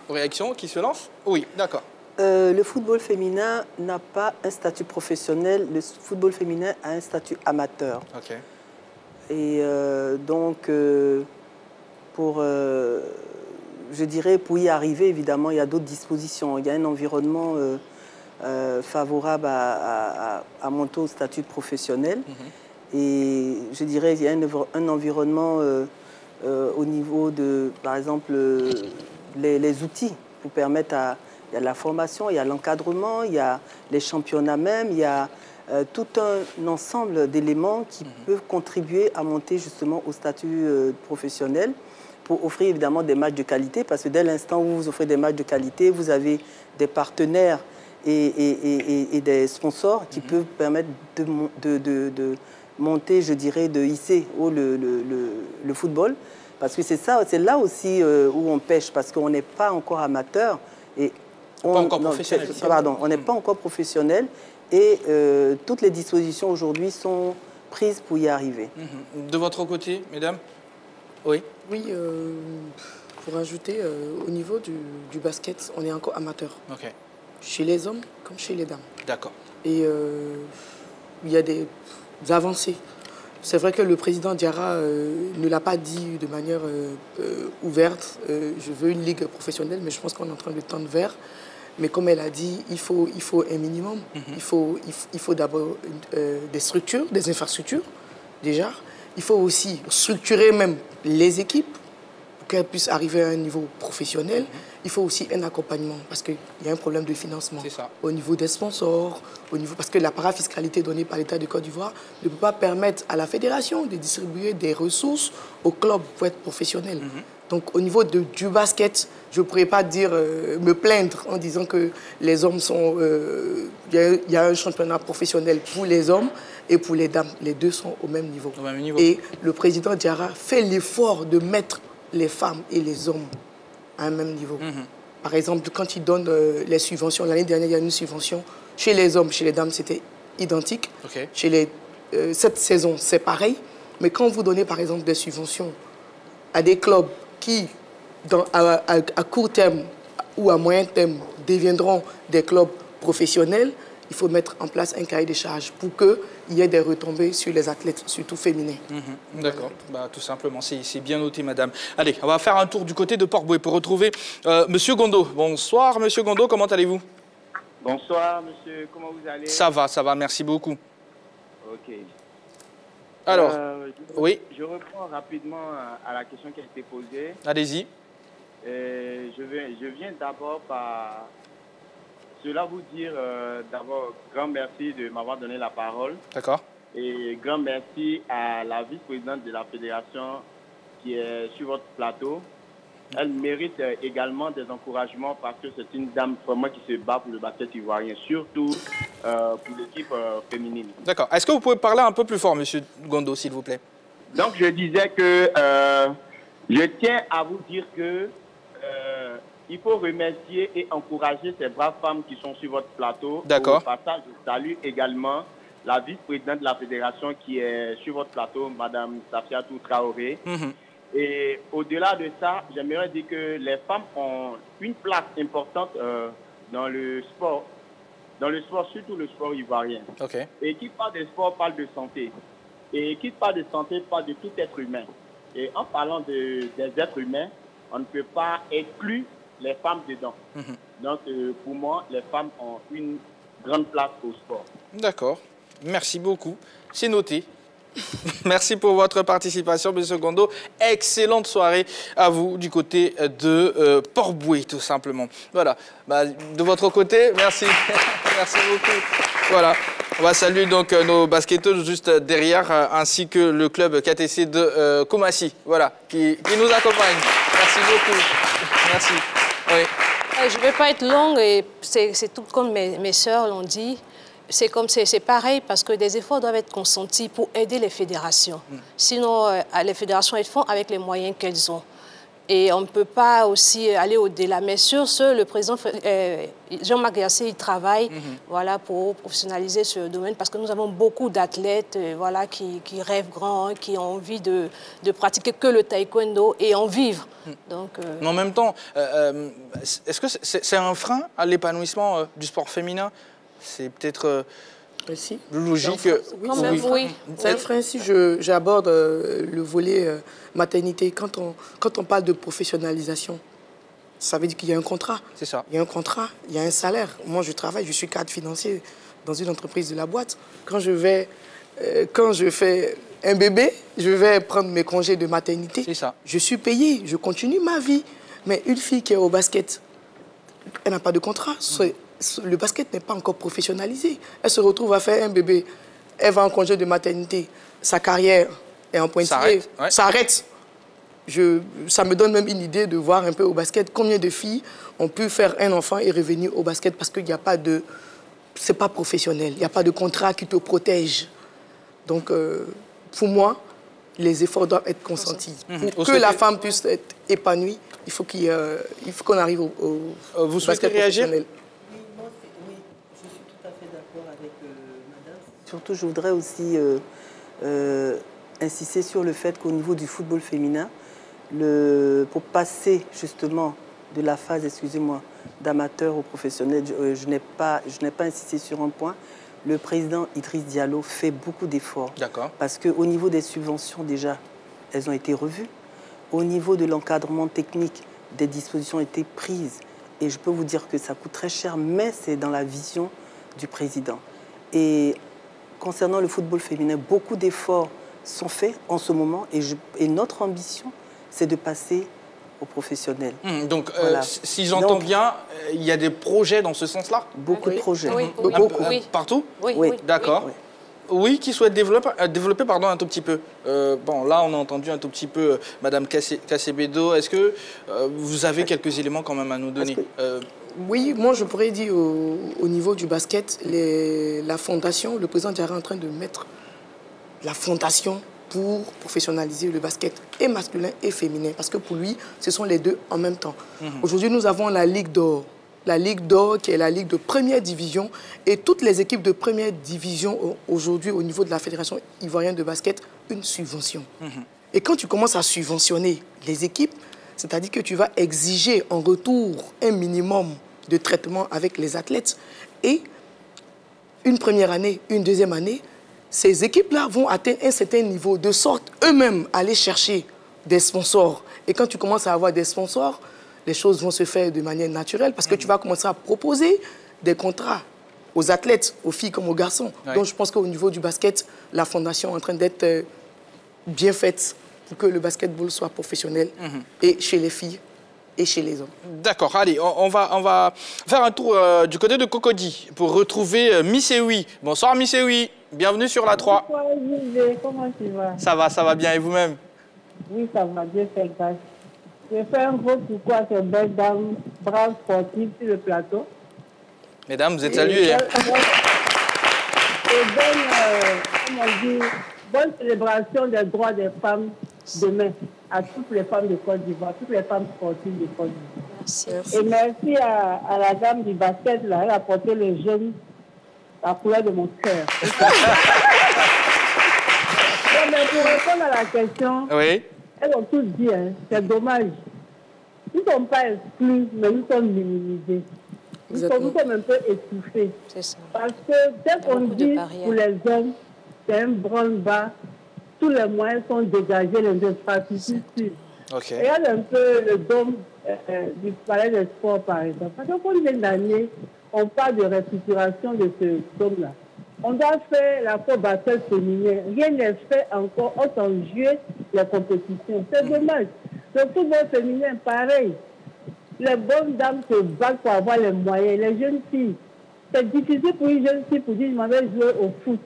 Réaction qui se lance? Oui, d'accord. Le football féminin n'a pas un statut professionnel. Le football féminin a un statut amateur. Ok. Et donc, je dirais, pour y arriver, évidemment, il y a d'autres dispositions. Il y a un environnement favorable à monter au statut professionnel. Et je dirais, il y a un environnement au niveau de, par exemple, les outils pour permettre à... Il y a la formation, il y a l'encadrement, il y a les championnats même, il y a tout un ensemble d'éléments qui peuvent contribuer à monter justement au statut professionnel pour offrir évidemment des matchs de qualité, parce que dès l'instant où vous offrez des matchs de qualité, vous avez des partenaires et des sponsors qui peuvent permettre de monter, je dirais, de hisser haut le football. Parce que c'est là aussi où on pêche, parce qu'on n'est pas encore amateur. Et pas encore professionnel. Pardon, on n'est pas encore professionnel et toutes les dispositions aujourd'hui sont prises pour y arriver. De votre côté, mesdames? Oui. Oui, pour ajouter, au niveau du basket, on est encore amateur. Ok. Chez les hommes comme chez les dames. D'accord. Et il y a des avancées. C'est vrai que le président Diarra ne l'a pas dit de manière ouverte. Je veux une ligue professionnelle, mais je pense qu'on est en train de tendre vers. Mais comme elle a dit, il faut un minimum. Il faut d'abord des structures, des infrastructures, déjà. Il faut aussi structurer même les équipes pour qu'elles puissent arriver à un niveau professionnel. Il faut aussi un accompagnement parce qu'il y a un problème de financement au niveau des sponsors, parce que la parafiscalité donnée par l'État de Côte d'Ivoire ne peut pas permettre à la fédération de distribuer des ressources aux clubs pour être professionnels. Donc au niveau du basket, je ne pourrais pas me plaindre en disant que les hommes sont... Il y a un championnat professionnel pour les hommes et pour les dames. Les deux sont au même niveau. Et le président Diarra fait l'effort de mettre les femmes et les hommes à un même niveau. Par exemple, quand il donne les subventions, l'année dernière, il y a une subvention. Chez les hommes, chez les dames, c'était identique. Cette saison, c'est pareil. Mais quand vous donnez, par exemple, des subventions à des clubs qui, à court terme ou à moyen terme, deviendront des clubs professionnels, il faut mettre en place un cahier de charges pour qu'il y ait des retombées sur les athlètes, surtout féminins. D'accord, tout simplement, c'est bien noté, madame. Allez, on va faire un tour du côté de Port-Bouët pour retrouver monsieur Gondo. Bonsoir, monsieur Gondo, comment allez-vous? Bonsoir, monsieur, comment vous allez? Ça va, merci beaucoup. Ok. Alors, oui. Je reprends rapidement à la question qui a été posée. Allez-y. Je viens d'abord par cela vous dire d'abord grand merci de m'avoir donné la parole. D'accord. Et grand merci à la vice-présidente de la fédération qui est sur votre plateau. Elle mérite également des encouragements parce que c'est une dame vraiment qui se bat pour le basket ivoirien, surtout pour l'équipe féminine. D'accord. Est-ce que vous pouvez parler un peu plus fort, monsieur Gondo, s'il vous plaît? Donc, je disais que je tiens à vous dire que il faut remercier et encourager ces braves femmes qui sont sur votre plateau. D'accord. Au passage, je salue également la vice-présidente de la fédération qui est sur votre plateau, Madame Safiatou Traoré. Et au-delà de ça, j'aimerais dire que les femmes ont une place importante dans le sport, surtout le sport ivoirien. Okay. Et qui parle de sport parle de santé. Et qui parle de santé parle de tout être humain. Et en parlant des êtres humains, on ne peut pas exclure les femmes dedans. Donc, pour moi, les femmes ont une grande place au sport. D'accord. Merci beaucoup. C'est noté. Merci pour votre participation, M. Gondo. Excellente soirée à vous du côté de Port-Bouët, tout simplement. Voilà. Bah, de votre côté, merci. Merci beaucoup. Voilà. On va saluer donc nos basketteuses juste derrière, ainsi que le club KTC de Koumassi, voilà, qui nous accompagne. Merci beaucoup. Merci. Oui. Je ne vais pas être longue, et c'est tout comme mes sœurs l'ont dit. C'est pareil parce que des efforts doivent être consentis pour aider les fédérations. Sinon, les fédérations, elles font avec les moyens qu'elles ont. Et on ne peut pas aussi aller au-delà. Mais sur ce, le président Jean-Marc Yassé, il travaille voilà, pour professionnaliser ce domaine parce que nous avons beaucoup d'athlètes voilà, qui rêvent grand, qui ont envie de pratiquer que le taekwondo et en vivre. Donc, Mais en même temps, est-ce que c'est un frein à l'épanouissement du sport féminin? C'est peut-être logique. Oui. C'est un frein si j'aborde le volet maternité. Quand on parle de professionnalisation, ça veut dire qu'il y a un contrat. C'est ça. Il y a un contrat, il y a un salaire. Moi, je travaille, je suis cadre financier dans une entreprise de la boîte. Quand je fais un bébé, je vais prendre mes congés de maternité. C'est ça. Je suis payé, je continue ma vie. Mais une fille qui est au basket, elle n'a pas de contrat. Le basket n'est pas encore professionnalisé. Elle se retrouve à faire un bébé. Elle va en congé de maternité. Sa carrière est en pointillé. Ça arrête. Ça me donne même une idée de voir un peu au basket combien de filles ont pu faire un enfant et revenir au basket parce qu'il n'y a pas de... C'est pas professionnel. Il n'y a pas de contrat qui te protège. Donc, pour moi, les efforts doivent être consentis. Pour que la femme puisse être épanouie, il faut qu'on arrive au vous souhaitez réagir? Surtout, je voudrais aussi insister sur le fait qu'au niveau du football féminin, pour passer justement de la phase, excusez-moi, d'amateur au professionnel, je n'ai pas insisté sur un point. Le président Idriss Diallo fait beaucoup d'efforts. D'accord. Parce qu'au niveau des subventions, déjà, elles ont été revues. Au niveau de l'encadrement technique, des dispositions ont été prises. Et je peux vous dire que ça coûte très cher, mais c'est dans la vision du président. Et concernant le football féminin, beaucoup d'efforts sont faits en ce moment et notre ambition, c'est de passer aux professionnels. Donc, voilà. Si j'entends bien, il y a des projets dans ce sens-là? Beaucoup de projets. Oui, beaucoup. Partout? Oui. D'accord. Oui, qui souhaite développer pardon, un tout petit peu. Bon, là, on a entendu un tout petit peu Madame Kassebedo. Est-ce que vous avez quelques éléments quand même à nous donner? Oui, moi je pourrais dire au niveau du basket, la fondation, le président Diarra est en train de mettre la fondation pour professionnaliser le basket et masculin et féminin. Parce que pour lui, ce sont les deux en même temps. Aujourd'hui, nous avons la Ligue d'Or. La Ligue d'Or qui est la Ligue de première division. Et toutes les équipes de première division ont aujourd'hui au niveau de la Fédération ivoirienne de basket une subvention. Et quand tu commences à subventionner les équipes, c'est-à-dire que tu vas exiger en retour un minimum de traitement avec les athlètes. Et une première année, une deuxième année, ces équipes-là vont atteindre un certain niveau de sorte eux-mêmes aller chercher des sponsors. Et quand tu commences à avoir des sponsors, les choses vont se faire de manière naturelle parce que tu vas commencer à proposer des contrats aux athlètes, aux filles comme aux garçons. Donc je pense qu'au niveau du basket, la fondation est en train d'être bien faite pour que le basketball soit professionnel et chez les filles et chez les hommes. D'accord, allez, on va faire un tour du côté de Cocody pour retrouver Misséoui. Bonsoir Misséoui, bienvenue sur la 3. Bonsoir José, comment tu vas? Ça va bien et vous-même? Oui, ça va bien, c'est grâce. Je fais un gros coucou à ces belles dames braves sportives sur le plateau. Mesdames, vous êtes saluées. Et bonne célébration des droits des femmes demain à toutes les femmes de Côte d'Ivoire, toutes les femmes sportives de Côte d'Ivoire. Et merci à la dame du basket, là, elle a porté le jaune, la couleur de mon cœur. Mais pour répondre à la question, elles ont tous dit, hein, c'est dommage. Nous ne sommes pas exclus, mais nous sommes minimisés. nous sommes un peu étouffés. Parce que dès qu'on dit pour les hommes, c'est un branle-bas, tous les moyens sont dégagés, les infrastructures. Regarde un peu le dôme du Palais des Sports, par exemple. Parce que combien d'années on parle de restructuration de ce dôme-là? On doit faire la Coupe basket féminine. Rien n'est fait encore. On s'en juillet les compétitions. C'est dommage. Le football féminin, pareil. Les bonnes dames se battent pour avoir les moyens. Les jeunes filles, c'est difficile pour une jeune fille pour dire je m'en vais jouer au foot.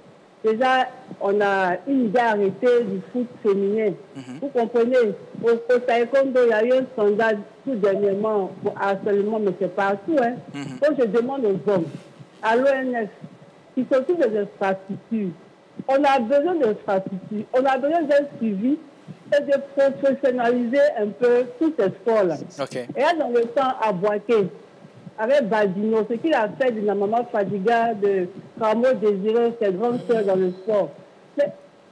Déjà, on a une idée arrêtée du foot féminin. Vous comprenez, au taekwondo, il y a eu un scandale tout dernièrement pour harcèlement, mais c'est partout. Donc je demande aux hommes, à l'ONF, qui s'occupe des infrastructures, on a besoin d'infrastructures, on a besoin d'un suivi et de professionnaliser un peu tous ces sports-là. Et là, dans le temps, à Boaké, avec Badino, ce qu'il a fait de la maman Fadiga, de Carmo Désiré, ses grandes sœurs dans le sport,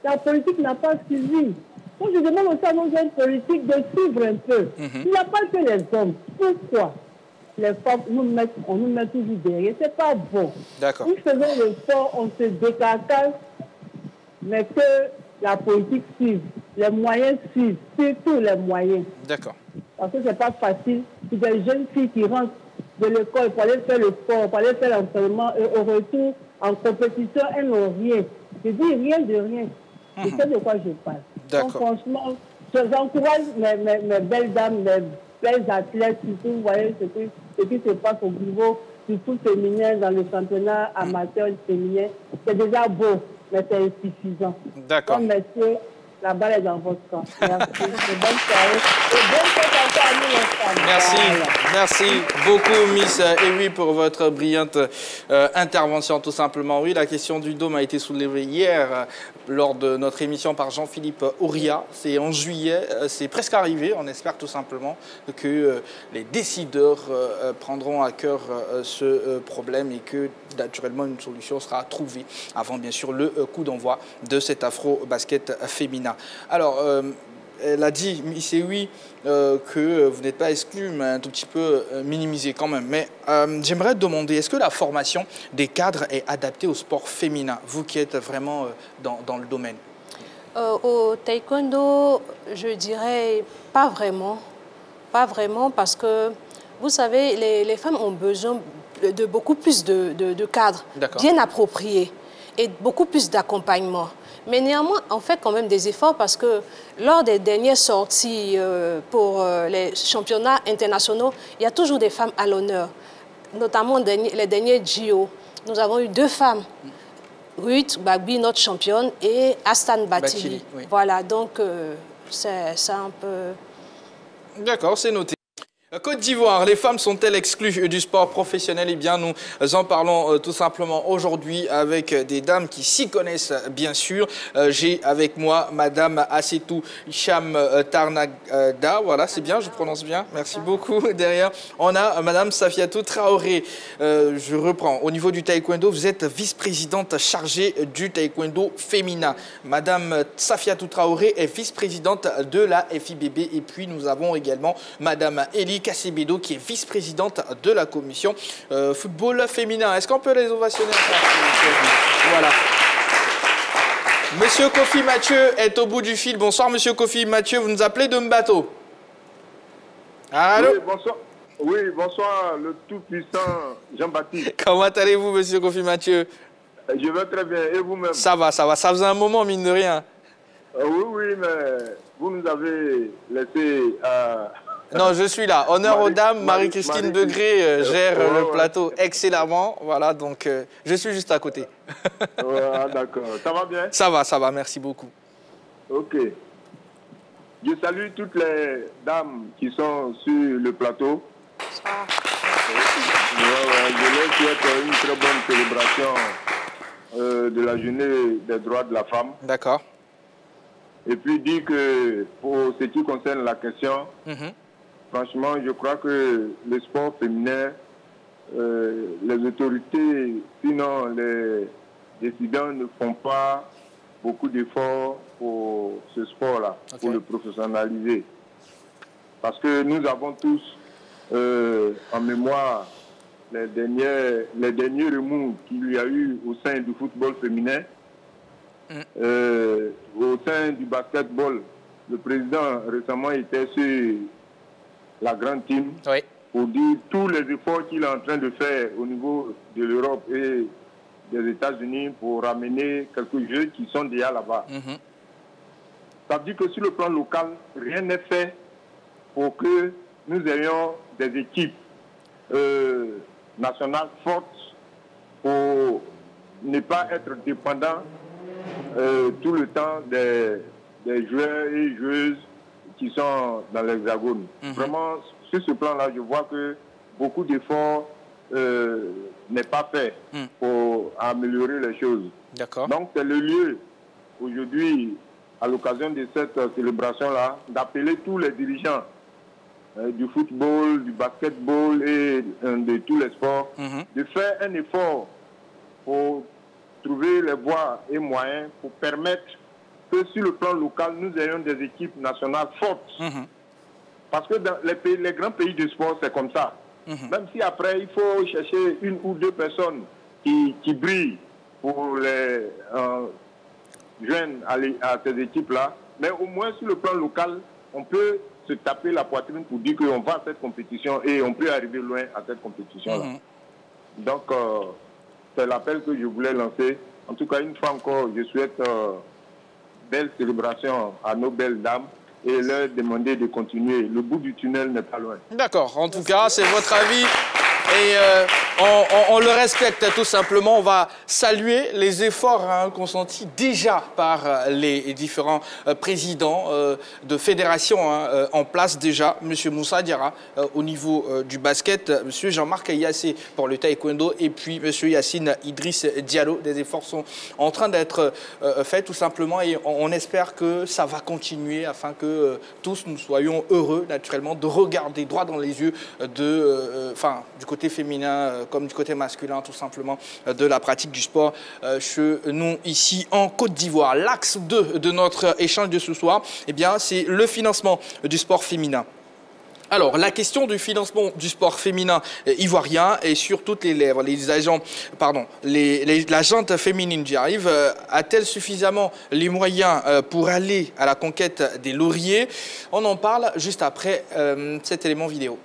la politique n'a pas suivi. Donc je demande aussi à nos jeunes politiques de suivre un peu. Il n'y a pas que les hommes. Pourquoi les femmes, on nous met toujours derrière? C'est pas bon. Nous faisons le sport, on se décarcasse, mais que la politique suive, les moyens suivent, surtout les moyens. Parce que c'est pas facile pour des jeunes filles qui rentrent de l'école pour aller faire le sport, pour aller faire l'entraînement, et au retour, en compétition, elles n'ont rien. Je dis rien de rien. C'est ça de quoi je parle. Donc franchement, j'encourage mes belles dames, mes belles athlètes, surtout, vous voyez ce qui se passe au niveau du foot féminin dans le championnat amateur féminin. C'est déjà beau, mais c'est insuffisant. Donc, messieurs, la balle est dans votre camp. Merci. Bonne soirée. Et bonne fête encore à nous, les femmes. Merci. Merci beaucoup, Miss Ewi, pour votre brillante intervention, tout simplement. Oui, la question du dôme a été soulevée hier lors de notre émission par Jean-Philippe Ouria. C'est en juillet, c'est presque arrivé. On espère tout simplement que les décideurs prendront à cœur ce problème et que, naturellement, une solution sera trouvée avant, bien sûr, le coup d'envoi de cet afro-basket féminin. Alors, elle a dit, Miss Ewi, que vous n'êtes pas exclu, mais un tout petit peu minimisé quand même. Mais j'aimerais demander, est-ce que la formation des cadres est adaptée au sport féminin, vous qui êtes vraiment dans le domaine? Au taekwondo, je dirais pas vraiment. Pas vraiment, parce que, vous savez, les femmes ont besoin de beaucoup plus de cadres bien appropriés et beaucoup plus d'accompagnement. Mais néanmoins, on fait quand même des efforts parce que lors des dernières sorties pour les championnats internationaux, il y a toujours des femmes à l'honneur. Notamment les derniers JO. Nous avons eu 2 femmes. Ruth Bagbi, notre championne, et Astan Batili. Voilà, donc c'est un peu... D'accord, c'est noté. Côte d'Ivoire, les femmes sont-elles exclues du sport professionnel? Eh bien, nous en parlons tout simplement aujourd'hui avec des dames qui s'y connaissent, bien sûr. J'ai avec moi Madame Assetou Hicham Tarnagda. Voilà, c'est bien, je prononce bien. Merci beaucoup. Derrière, on a Madame Safiatou Traoré. Je reprends. Au niveau du taekwondo, vous êtes vice-présidente chargée du taekwondo féminin. Madame Safiatou Traoré est vice-présidente de la FIBB. Et puis, nous avons également Madame Elie Kassebedo, qui est vice-présidente de la commission football féminin. Est-ce qu'on peut les ovationner? Voilà. Monsieur Kofi Mathieu est au bout du fil. Bonsoir, Monsieur Kofi Mathieu. Vous nous appelez de Mbato. Allô? Oui, bonsoir. Oui, bonsoir, le tout-puissant Jean-Baptiste. Comment allez-vous, Monsieur Kofi Mathieu? Je vais très bien. Et vous-même? Ça va, ça va. Ça faisait un moment, mine de rien. Oui, mais vous nous avez laissé... Non, je suis là. Honneur aux dames. Marie-Christine Degré gère le plateau excellemment. Voilà, donc je suis juste à côté. D'accord. Ça va bien? Ça va. Merci beaucoup. Ok. Je salue toutes les dames qui sont sur le plateau. Je leur souhaite une très bonne célébration de la journée des droits de la femme. D'accord. Et puis dire que pour ce qui concerne la question... Franchement, je crois que le sport féminin, les autorités, sinon les décideurs, ne font pas beaucoup d'efforts pour ce sport-là, pour le professionnaliser. Parce que nous avons tous en mémoire les derniers remous qu'il y a eu au sein du football féminin, au sein du basketball. Le président récemment était sur la grande team pour dire tous les efforts qu'il est en train de faire au niveau de l'Europe et des États-Unis pour ramener quelques jeux qui sont déjà là-bas. Ça veut dire que sur le plan local, rien n'est fait pour que nous ayons des équipes nationales fortes pour ne pas être dépendants tout le temps des joueurs et joueuses qui sont dans l'Hexagone. Vraiment, sur ce plan-là, je vois que beaucoup d'efforts n'est pas fait pour améliorer les choses. Donc, c'est le lieu, aujourd'hui, à l'occasion de cette célébration-là, d'appeler tous les dirigeants du football, du basketball et de tous les sports, de faire un effort pour trouver les voies et moyens pour permettre que sur le plan local, nous ayons des équipes nationales fortes. Parce que dans les grands pays de sport, c'est comme ça. Même si après, il faut chercher une ou deux personnes qui brillent pour les joindre à ces équipes-là, mais au moins sur le plan local, on peut se taper la poitrine pour dire qu'on va à cette compétition et on peut arriver loin à cette compétition-là. Donc, c'est l'appel que je voulais lancer. En tout cas, une fois encore, je souhaite belle célébration à nos belles dames et leur demander de continuer. Le bout du tunnel n'est pas loin. D'accord. En tout cas, c'est votre avis. Et on le respecte tout simplement. On va saluer les efforts consentis déjà par les différents présidents de fédérations en place déjà. Monsieur Moussa Diarra au niveau du basket, monsieur Jean-Marc Yassé pour le taekwondo et puis monsieur Yacine Idriss Diallo. Des efforts sont en train d'être faits tout simplement et on espère que ça va continuer afin que tous nous soyons heureux naturellement de regarder droit dans les yeux du côté féminin comme du côté masculin tout simplement de la pratique du sport chez nous ici en Côte d'Ivoire. L'axe 2 de notre échange de ce soir, eh bien, c'est le financement du sport féminin. Alors, la question du financement du sport féminin ivoirien est sur toutes les lèvres. La gente féminine, j'y arrive, a-t-elle suffisamment les moyens pour aller à la conquête des lauriers? On en parle juste après cet élément vidéo.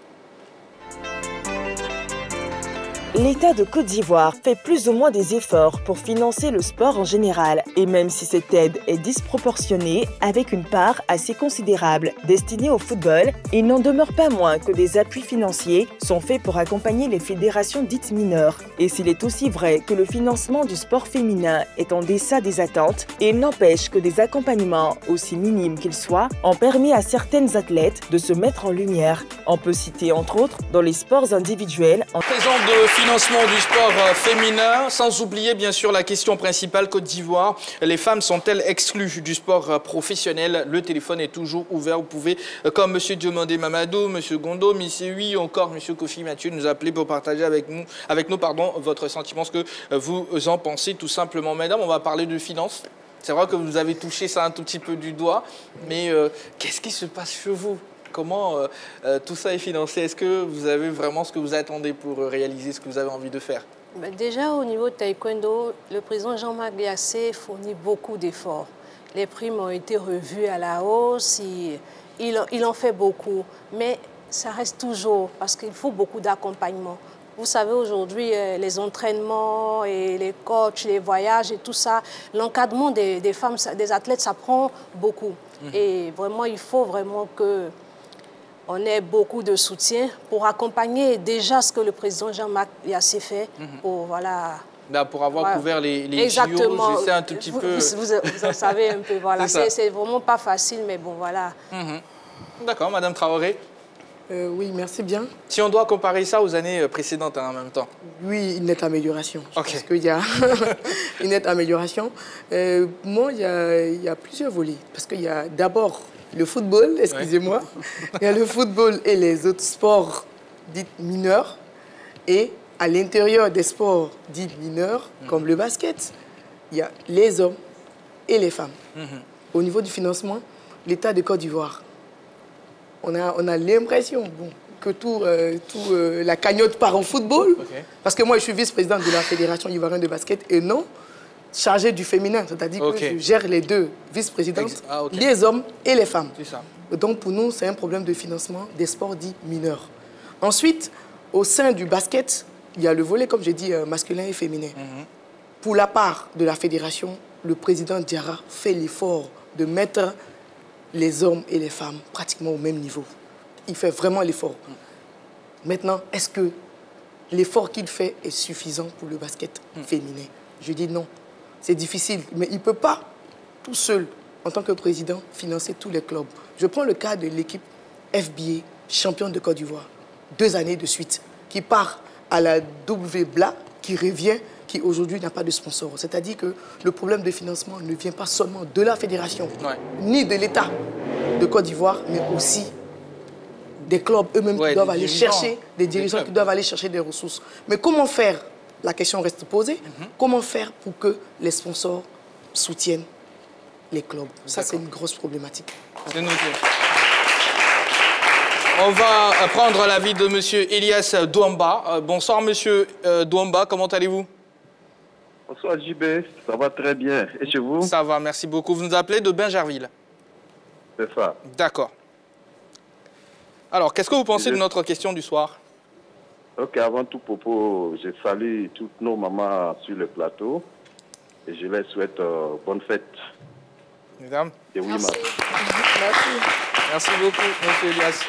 L'État de Côte d'Ivoire fait plus ou moins des efforts pour financer le sport en général. Et même si cette aide est disproportionnée, avec une part assez considérable destinée au football, il n'en demeure pas moins que des appuis financiers sont faits pour accompagner les fédérations dites mineures. Et s'il est aussi vrai que le financement du sport féminin est en deçà des attentes, il n'empêche que des accompagnements, aussi minimes qu'ils soient, ont permis à certaines athlètes de se mettre en lumière. On peut citer entre autres dans les sports individuels. Présent de financement du sport féminin, sans oublier bien sûr la question principale Côte d'Ivoire. Les femmes sont-elles exclues du sport professionnel? Le téléphone est toujours ouvert. Vous pouvez, comme M. Diomandé Mamadou, M. Gondo, M. Oui, encore M. Kofi Mathieu, nous appeler pour partager avec nous votre sentiment, ce que vous en pensez tout simplement. Mesdames, on va parler de finances. C'est vrai que vous avez touché ça un tout petit peu du doigt, mais qu'est-ce qui se passe chez vous? Comment tout ça est financé? Est-ce que vous avez vraiment ce que vous attendez pour réaliser ce que vous avez envie de faire? Déjà, au niveau de taekwondo, le président Jean-Marc Yassé fournit beaucoup d'efforts. Les primes ont été revues à la hausse, il en fait beaucoup. Mais ça reste toujours, parce qu'il faut beaucoup d'accompagnement. Vous savez, aujourd'hui, les entraînements et les coachs, les voyages et tout ça, l'encadrement des femmes, des athlètes, ça prend beaucoup. Et vraiment, il faut vraiment qu'on ait beaucoup de soutien pour accompagner déjà ce que le président Jean-Marc Yassé fait pour, voilà... pour avoir couvert les Exactement. JO, j'essaie un tout petit peu... Vous en savez un peu, voilà. C'est vraiment pas facile, mais bon, voilà. D'accord, Madame Traoré. Oui, merci bien. Si on doit comparer ça aux années précédentes en même temps. Oui, une nette amélioration. Parce qu'il y a une nette amélioration. Moi, il y a plusieurs volets. Parce qu'il y a d'abord le football, excusez-moi. Il y a le football et les autres sports dits mineurs. Et à l'intérieur des sports dits mineurs, comme le basket, il y a les hommes et les femmes. Au niveau du financement, l'État de Côte d'Ivoire, on a l'impression, bon, la cagnotte part en football. Parce que moi, je suis vice-présidente de la Fédération ivoirienne de basket et non chargée du féminin. C'est-à-dire que je gère les deux vice-présidentes, les hommes et les femmes. Ça. Donc pour nous, c'est un problème de financement des sports dits mineurs. Ensuite, au sein du basket, il y a le volet, comme j'ai dit, masculin et féminin. Pour la part de la fédération, le président Diarra fait l'effort de mettre les hommes et les femmes pratiquement au même niveau. Il fait vraiment l'effort. Maintenant, est-ce que l'effort qu'il fait est suffisant pour le basket féminin? Je dis non. C'est difficile, mais il ne peut pas, tout seul, en tant que président, financer tous les clubs. Je prends le cas de l'équipe FBA, championne de Côte d'Ivoire, 2 années de suite, qui part à la WBLA, qui revient, qui aujourd'hui n'a pas de sponsor. C'est-à-dire que le problème de financement ne vient pas seulement de la fédération, ni de l'État de Côte d'Ivoire, mais aussi des clubs eux-mêmes qui doivent aller chercher, des dirigeants qui doivent aller chercher des ressources. Mais comment faire? La question reste posée. Comment faire pour que les sponsors soutiennent les clubs? Ça, c'est une grosse problématique. C'est noté. On va prendre l'avis de M. Elias Douamba. Bonsoir, M. Douamba, comment allez-vous? Bonsoir, JB. Ça va très bien. Et chez vous? Ça va, merci beaucoup. Vous nous appelez de Bingerville? C'est ça. D'accord. Alors, qu'est-ce que vous pensez de notre question du soir? Ok, avant tout propos, je salue toutes nos mamans sur le plateau et je les souhaite bonne fête. Mesdames. Et oui, Merci. Merci beaucoup, M. Elias.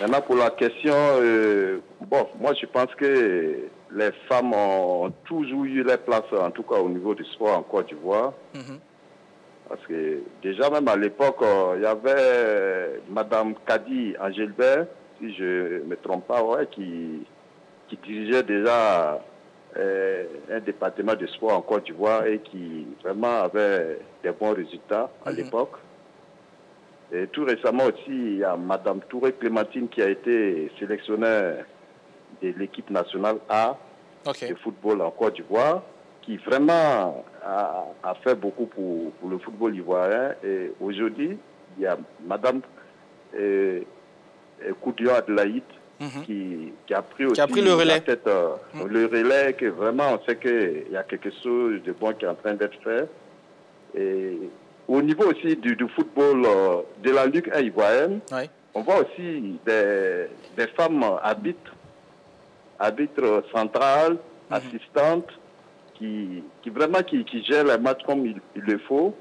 Maintenant, pour la question, bon, moi je pense que les femmes ont toujours eu leur place, en tout cas au niveau du sport en Côte d'Ivoire. Parce que déjà même à l'époque, il y avait Madame Kadi Angelbert, si je ne me trompe pas, qui dirigeait déjà un département de sport en Côte d'Ivoire et qui vraiment avait des bons résultats à l'époque. Et tout récemment aussi, il y a Madame Touré Clémentine qui a été sélectionnée de l'équipe nationale A de football en Côte d'Ivoire, qui vraiment a fait beaucoup pour le football ivoirien. Et aujourd'hui, il y a Madame Koudio Adelaïde qui a pris aussi le relais. Le relais, que vraiment on sait qu'il y a quelque chose de bon qui est en train d'être fait. Et au niveau aussi du football de la Ligue 1 ivoirienne, on voit aussi des femmes arbitres centrales, assistantes, qui vraiment qui gèrent les matchs comme il le faut.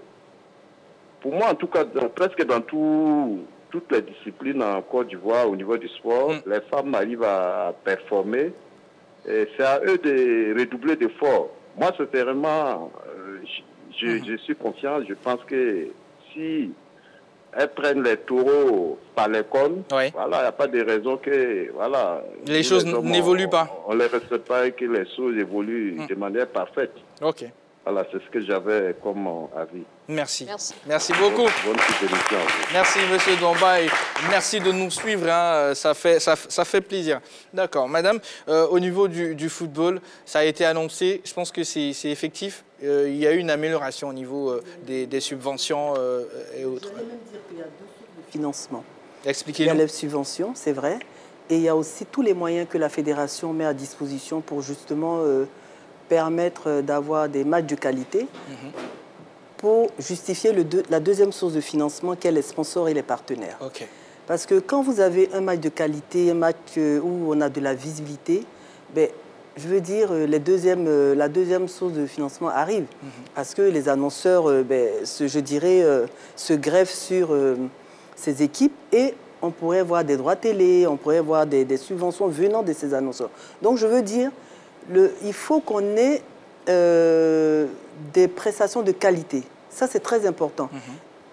Pour moi, en tout cas, presque dans toutes les disciplines en Côte d'Ivoire, au niveau du sport, les femmes arrivent à performer. Et c'est à eux de redoubler d'efforts. Moi, c'est vraiment... Je suis confiant. Je pense que si elles prennent les taureaux par les cônes, voilà, il n'y a pas de raison que les choses n'évoluent pas. On ne les respecte pas et que les choses évoluent de manière parfaite. Ok. Voilà, c'est ce que j'avais comme avis. Merci. Merci beaucoup. Bonne émission. Merci, M. Douamba, et merci de nous suivre. Hein. Ça fait plaisir. D'accord. Madame, au niveau du football, ça a été annoncé. Je pense que c'est effectif. Il y a eu une amélioration au niveau des subventions et autres. Je voulais même dire qu'il y a 2 sources de financement. Expliquez-nous. Il y a les subventions, c'est vrai. Et il y a aussi tous les moyens que la fédération met à disposition pour justement... permettre d'avoir des matchs de qualité pour justifier la deuxième source de financement qui est les sponsors et les partenaires. Parce que quand vous avez un match de qualité, un match où on a de la visibilité, ben, je veux dire, la deuxième source de financement arrive. Parce que les annonceurs, je dirais, se greffent sur ces équipes et on pourrait voir des droits télé, on pourrait voir des subventions venant de ces annonceurs. Donc je veux dire, il faut qu'on ait des prestations de qualité. Ça, c'est très important.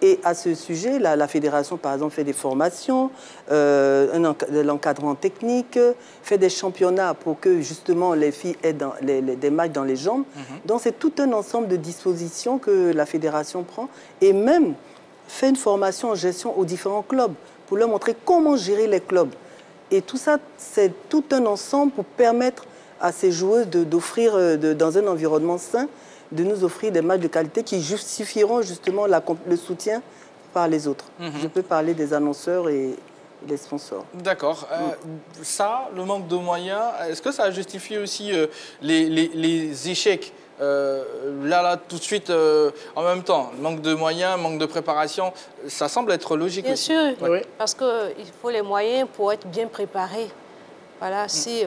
Et à ce sujet, la fédération, par exemple, fait des formations, de l'encadrement technique, fait des championnats pour que, justement, les filles aient des matchs dans les jambes. Donc, c'est tout un ensemble de dispositions que la fédération prend. Et même fait une formation en gestion aux différents clubs pour leur montrer comment gérer les clubs. Et tout ça, c'est tout un ensemble pour permettre à ces joueuses d'offrir, dans un environnement sain, de nous offrir des matchs de qualité qui justifieront justement le soutien par les autres. Je peux parler des annonceurs et les sponsors. D'accord. Ça, le manque de moyens, est-ce que ça justifie aussi les échecs là, tout de suite, en même temps, manque de moyens, manque de préparation, ça semble être logique bien aussi. Bien sûr, parce qu'il faut les moyens pour être bien préparé. Voilà, si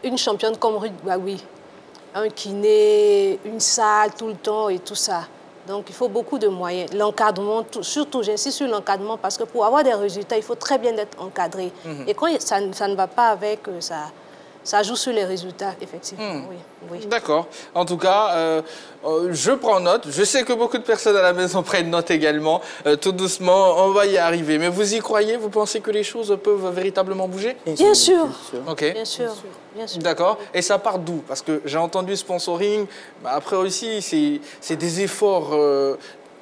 une championne comme Ruth Baoui, un kiné, une salle tout le temps et tout ça. Donc, il faut beaucoup de moyens. L'encadrement, surtout, j'insiste sur l'encadrement parce que pour avoir des résultats, il faut très bien être encadré. Et quand ça ne va pas avec ça joue sur les résultats, effectivement. Oui. D'accord. En tout cas, je prends note. Je sais que beaucoup de personnes à la maison prennent note également. Tout doucement, on va y arriver. Mais vous y croyez? Vous pensez que les choses peuvent véritablement bouger? Bien sûr. Ok. Bien sûr. D'accord. Et ça part d'où? Parce que j'ai entendu sponsoring. Après aussi, c'est des efforts.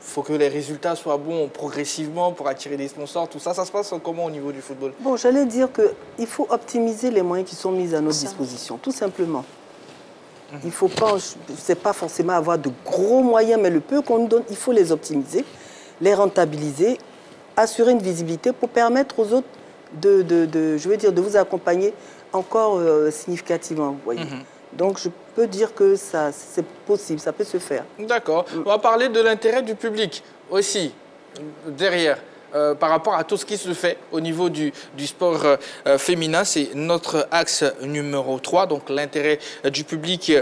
Il faut que les résultats soient bons progressivement pour attirer des sponsors. Tout ça, ça se passe comment au niveau du football? Bon, j'allais dire qu'il faut optimiser les moyens qui sont mis à notre disposition, tout simplement. Il ne faut pas, c'est pas forcément avoir de gros moyens, mais le peu qu'on nous donne, il faut les optimiser, les rentabiliser, assurer une visibilité pour permettre aux autres de vous accompagner encore significativement, vous voyez. Donc, je peux dire que c'est possible, ça peut se faire. D'accord. On va parler de l'intérêt du public aussi, derrière, par rapport à tout ce qui se fait au niveau du sport féminin. C'est notre axe numéro 3, donc l'intérêt du public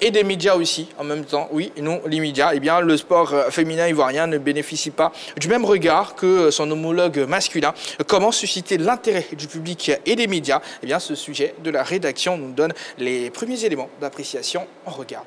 et des médias aussi, en même temps. Oui, non, les médias. Eh bien, le sport féminin ivoirien ne bénéficie pas du même regard que son homologue masculin. Comment susciter l'intérêt du public et des médias? Eh bien, ce sujet de la rédaction nous donne les premiers éléments d'appréciation. On regarde.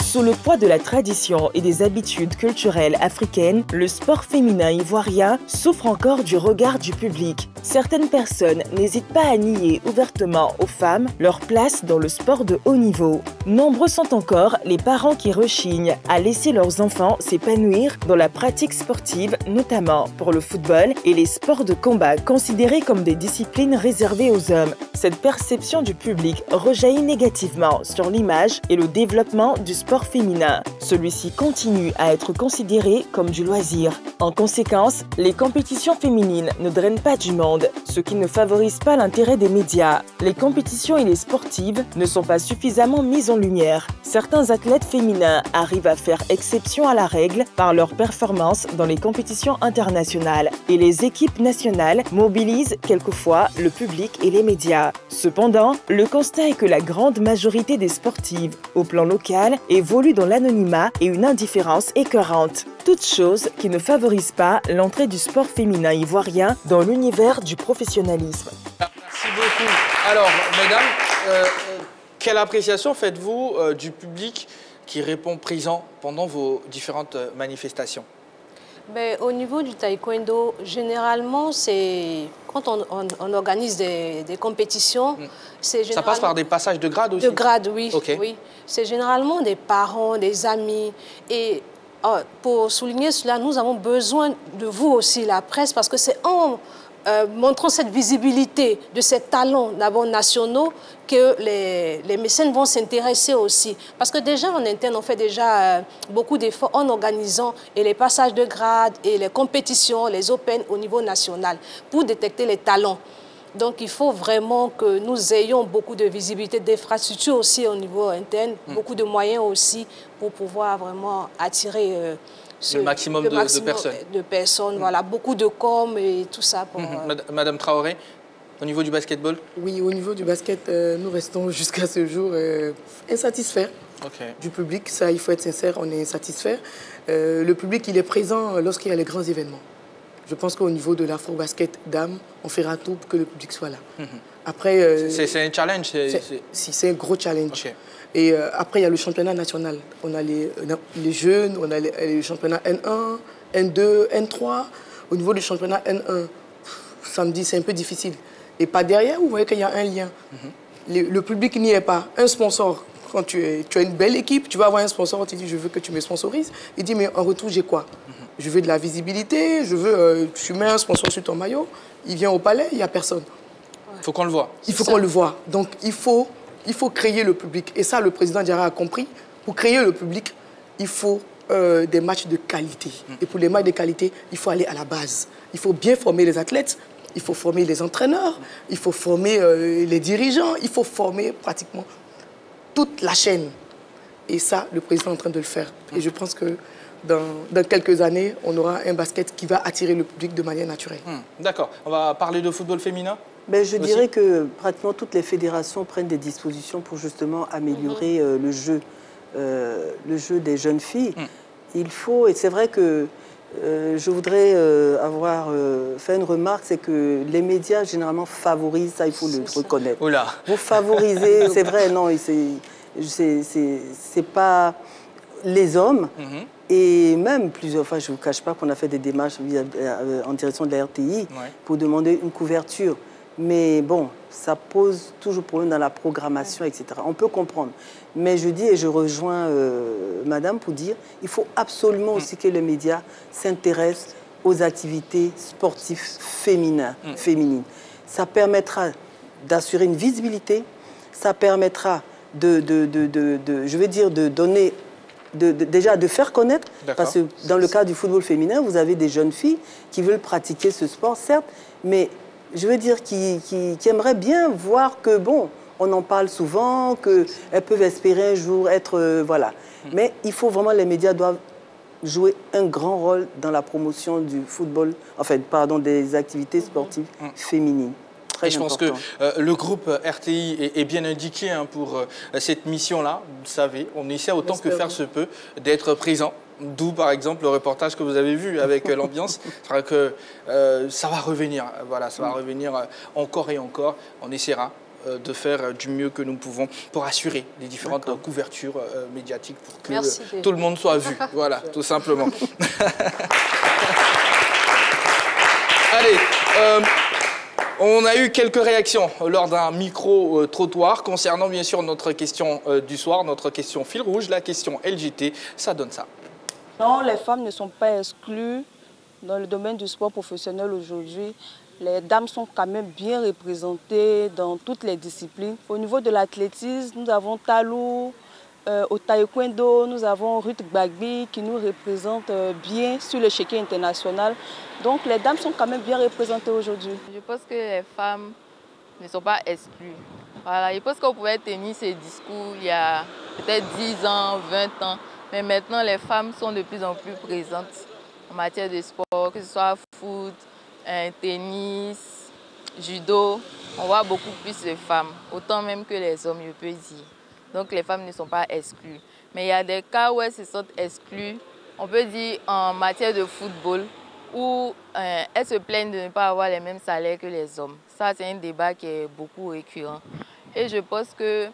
Sous le poids de la tradition et des habitudes culturelles africaines, le sport féminin ivoirien souffre encore du regard du public. Certaines personnes n'hésitent pas à nier ouvertement aux femmes leur place dans le sport de haut niveau. Nombreux sont encore les parents qui rechignent à laisser leurs enfants s'épanouir dans la pratique sportive, notamment pour le football et les sports de combat considérés comme des disciplines réservées aux hommes. Cette perception du public rejaillit négativement sur l'image et le développement du sport féminin. Celui-ci continue à être considéré comme du loisir. En conséquence, les compétitions féminines ne drainent pas du monde, ce qui ne favorise pas l'intérêt des médias. Les compétitions et les sportives ne sont pas suffisamment mises en lumière. Certains athlètes féminins arrivent à faire exception à la règle par leur performance dans les compétitions internationales et les équipes nationales mobilisent quelquefois le public et les médias. Cependant, le constat est que la grande majorité des sportives, au plan local, évoluent dans l'anonymat et une indifférence écœurante. Toute chose qui ne favorise pas l'entrée du sport féminin ivoirien dans l'univers du professionnalisme. Merci beaucoup. Alors, mesdames, quelle appréciation faites-vous du public qui répond présent pendant vos différentes manifestations? Au niveau du taekwondo, généralement, c'est quand on organise des compétitions, ça passe par des passages de grade aussi? De grade, oui. Okay. Oui. C'est généralement des parents, des amis. Et pour souligner cela, nous avons besoin de vous aussi, la presse, parce que c'est en montrant cette visibilité de ces talents d'abord nationaux que les mécènes vont s'intéresser aussi. Parce que déjà en interne, on fait déjà beaucoup d'efforts en organisant et les passages de grade et les compétitions, les Open au niveau national pour détecter les talents. Donc il faut vraiment que nous ayons beaucoup de visibilité, d'infrastructures aussi au niveau interne, beaucoup de moyens aussi pour pouvoir vraiment attirer le maximum de personnes. Voilà, beaucoup de com et tout ça. Pour, Madame Traoré, au niveau du basketball? Oui, au niveau du basket, nous restons jusqu'à ce jour insatisfaits du public. Ça, il faut être sincère, on est insatisfaits. Le public, il est présent lorsqu'il y a les grands événements. Je pense qu'au niveau de l'afro-basket dames, on fera tout pour que le public soit là. Après, c'est un challenge? C'est un gros challenge. Et après, il y a le championnat national. On a les jeunes, on a les championnats N1, N2, N3. Au niveau du championnat N1, samedi, c'est un peu difficile. Et pas derrière, vous voyez qu'il y a un lien. Le public n'y est pas. Un sponsor, quand tu as une belle équipe, tu vas avoir un sponsor, tu dis, je veux que tu me sponsorises. Il dit, mais en retour, j'ai quoi? Je veux de la visibilité, je veux, tu mets un sponsor sur ton maillot, il vient au palais, il n'y a personne. Il faut qu'on le voit. Il faut qu'on le voit. Donc, il faut créer le public. Et ça, le président Diarra a compris. Pour créer le public, il faut des matchs de qualité. Et pour les matchs de qualité, il faut aller à la base. Il faut bien former les athlètes, il faut former les entraîneurs, il faut former les dirigeants, il faut former pratiquement toute la chaîne. Et ça, le président est en train de le faire. Et je pense que dans quelques années, on aura un basket qui va attirer le public de manière naturelle. D'accord. On va parler de football féminin. Ben, je dirais que pratiquement toutes les fédérations prennent des dispositions pour justement améliorer le jeu des jeunes filles. Il faut, et c'est vrai que je voudrais avoir fait une remarque, c'est que les médias généralement favorisent, ça il faut le reconnaître. Oula. Vous favorisez, c'est vrai, non, c'est pas les hommes. Et même plusieurs fois, je ne vous cache pas qu'on a fait des démarches en direction de la RTI pour demander une couverture. Mais bon, ça pose toujours problème dans la programmation, etc. On peut comprendre. Mais je dis, et je rejoins madame pour dire, il faut absolument aussi que les médias s'intéressent aux activités sportives féminines. Ça permettra d'assurer une visibilité, ça permettra je veux dire, de donner... déjà de faire connaître, parce que dans le cas du football féminin, vous avez des jeunes filles qui veulent pratiquer ce sport, certes, mais je veux dire qui aimeraient bien voir que, bon, on en parle souvent, qu'elles peuvent espérer un jour être... voilà. Mais il faut vraiment, les médias doivent jouer un grand rôle dans la promotion du football, enfin, pardon, des activités sportives féminines. Et je pense que le groupe RTI est bien indiqué pour cette mission-là. Vous savez, on essaie autant que faire se peut d'être présent. D'où, par exemple, le reportage que vous avez vu avec l'ambiance. C'est vrai que ça va revenir. Voilà, ça va revenir encore et encore. On essaiera de faire du mieux que nous pouvons pour assurer les différentes couvertures médiatiques pour que tout le monde soit vu. Voilà, tout simplement. Allez, on a eu quelques réactions lors d'un micro-trottoir concernant bien sûr notre question du soir, notre question fil rouge, la question LGT. Ça donne ça. Non, les femmes ne sont pas exclues dans le domaine du sport professionnel aujourd'hui. Les dames sont quand même bien représentées dans toutes les disciplines. Au niveau de l'athlétisme, nous avons Talou. Au taekwondo, nous avons Ruth Gbagbi qui nous représente bien sur l'échiquier international. Donc les dames sont quand même bien représentées aujourd'hui. Je pense que les femmes ne sont pas exclues. Voilà, je pense qu'on pouvait tenir ces discours il y a peut-être 10 ans, 20 ans. Mais maintenant, les femmes sont de plus en plus présentes en matière de sport, que ce soit foot, tennis, judo. On voit beaucoup plus de femmes, autant même que les hommes, je peux dire. Donc les femmes ne sont pas exclues. Mais il y a des cas où elles se sentent exclues, on peut dire en matière de football, où elles se plaignent de ne pas avoir les mêmes salaires que les hommes. Ça, c'est un débat qui est beaucoup récurrent. Et je pense que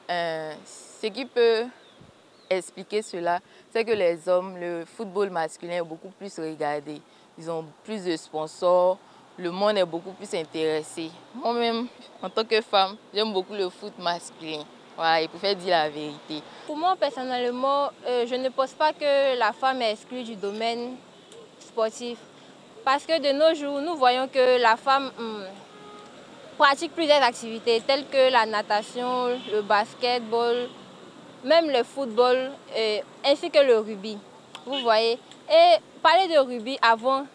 ce qui peut expliquer cela, c'est que les hommes, le football masculin est beaucoup plus regardé. Ils ont plus de sponsors, le monde est beaucoup plus intéressé. Moi-même, en tant que femme, j'aime beaucoup le foot masculin. Voilà, il faut dire la vérité. Pour moi, personnellement, je ne pense pas que la femme est exclue du domaine sportif. Parce que de nos jours, nous voyons que la femme pratique plusieurs activités telles que la natation, le basketball, même le football, ainsi que le rugby. Vous voyez? Et parler de rugby avant,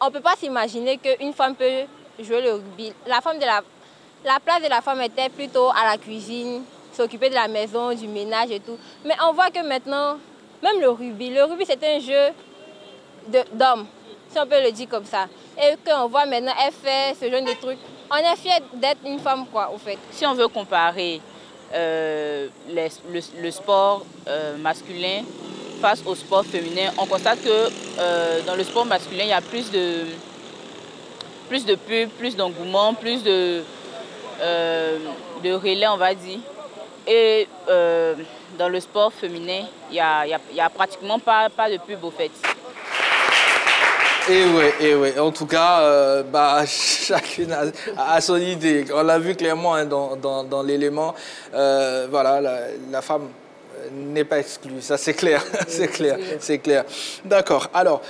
on ne peut pas s'imaginer qu'une femme peut jouer le rugby. La place de la femme était plutôt à la cuisine, s'occuper de la maison, du ménage et tout. Mais on voit que maintenant, même le rugby c'est un jeu d'hommes, si on peut le dire comme ça. Et qu'on voit maintenant, elle fait ce genre de trucs. On est fiers d'être une femme, quoi, au fait. Si on veut comparer le sport masculin face au sport féminin, on constate que dans le sport masculin, il y a plus de pub, plus d'engouement, plus de relais, on va dire. Et dans le sport féminin, il n'y a pratiquement pas de pub au fait. Et ouais. En tout cas, chacune a son idée. On l'a vu clairement hein, dans l'élément. Voilà, la femme n'est pas exclue. Ça, c'est clair. C'est clair. D'accord. Alors,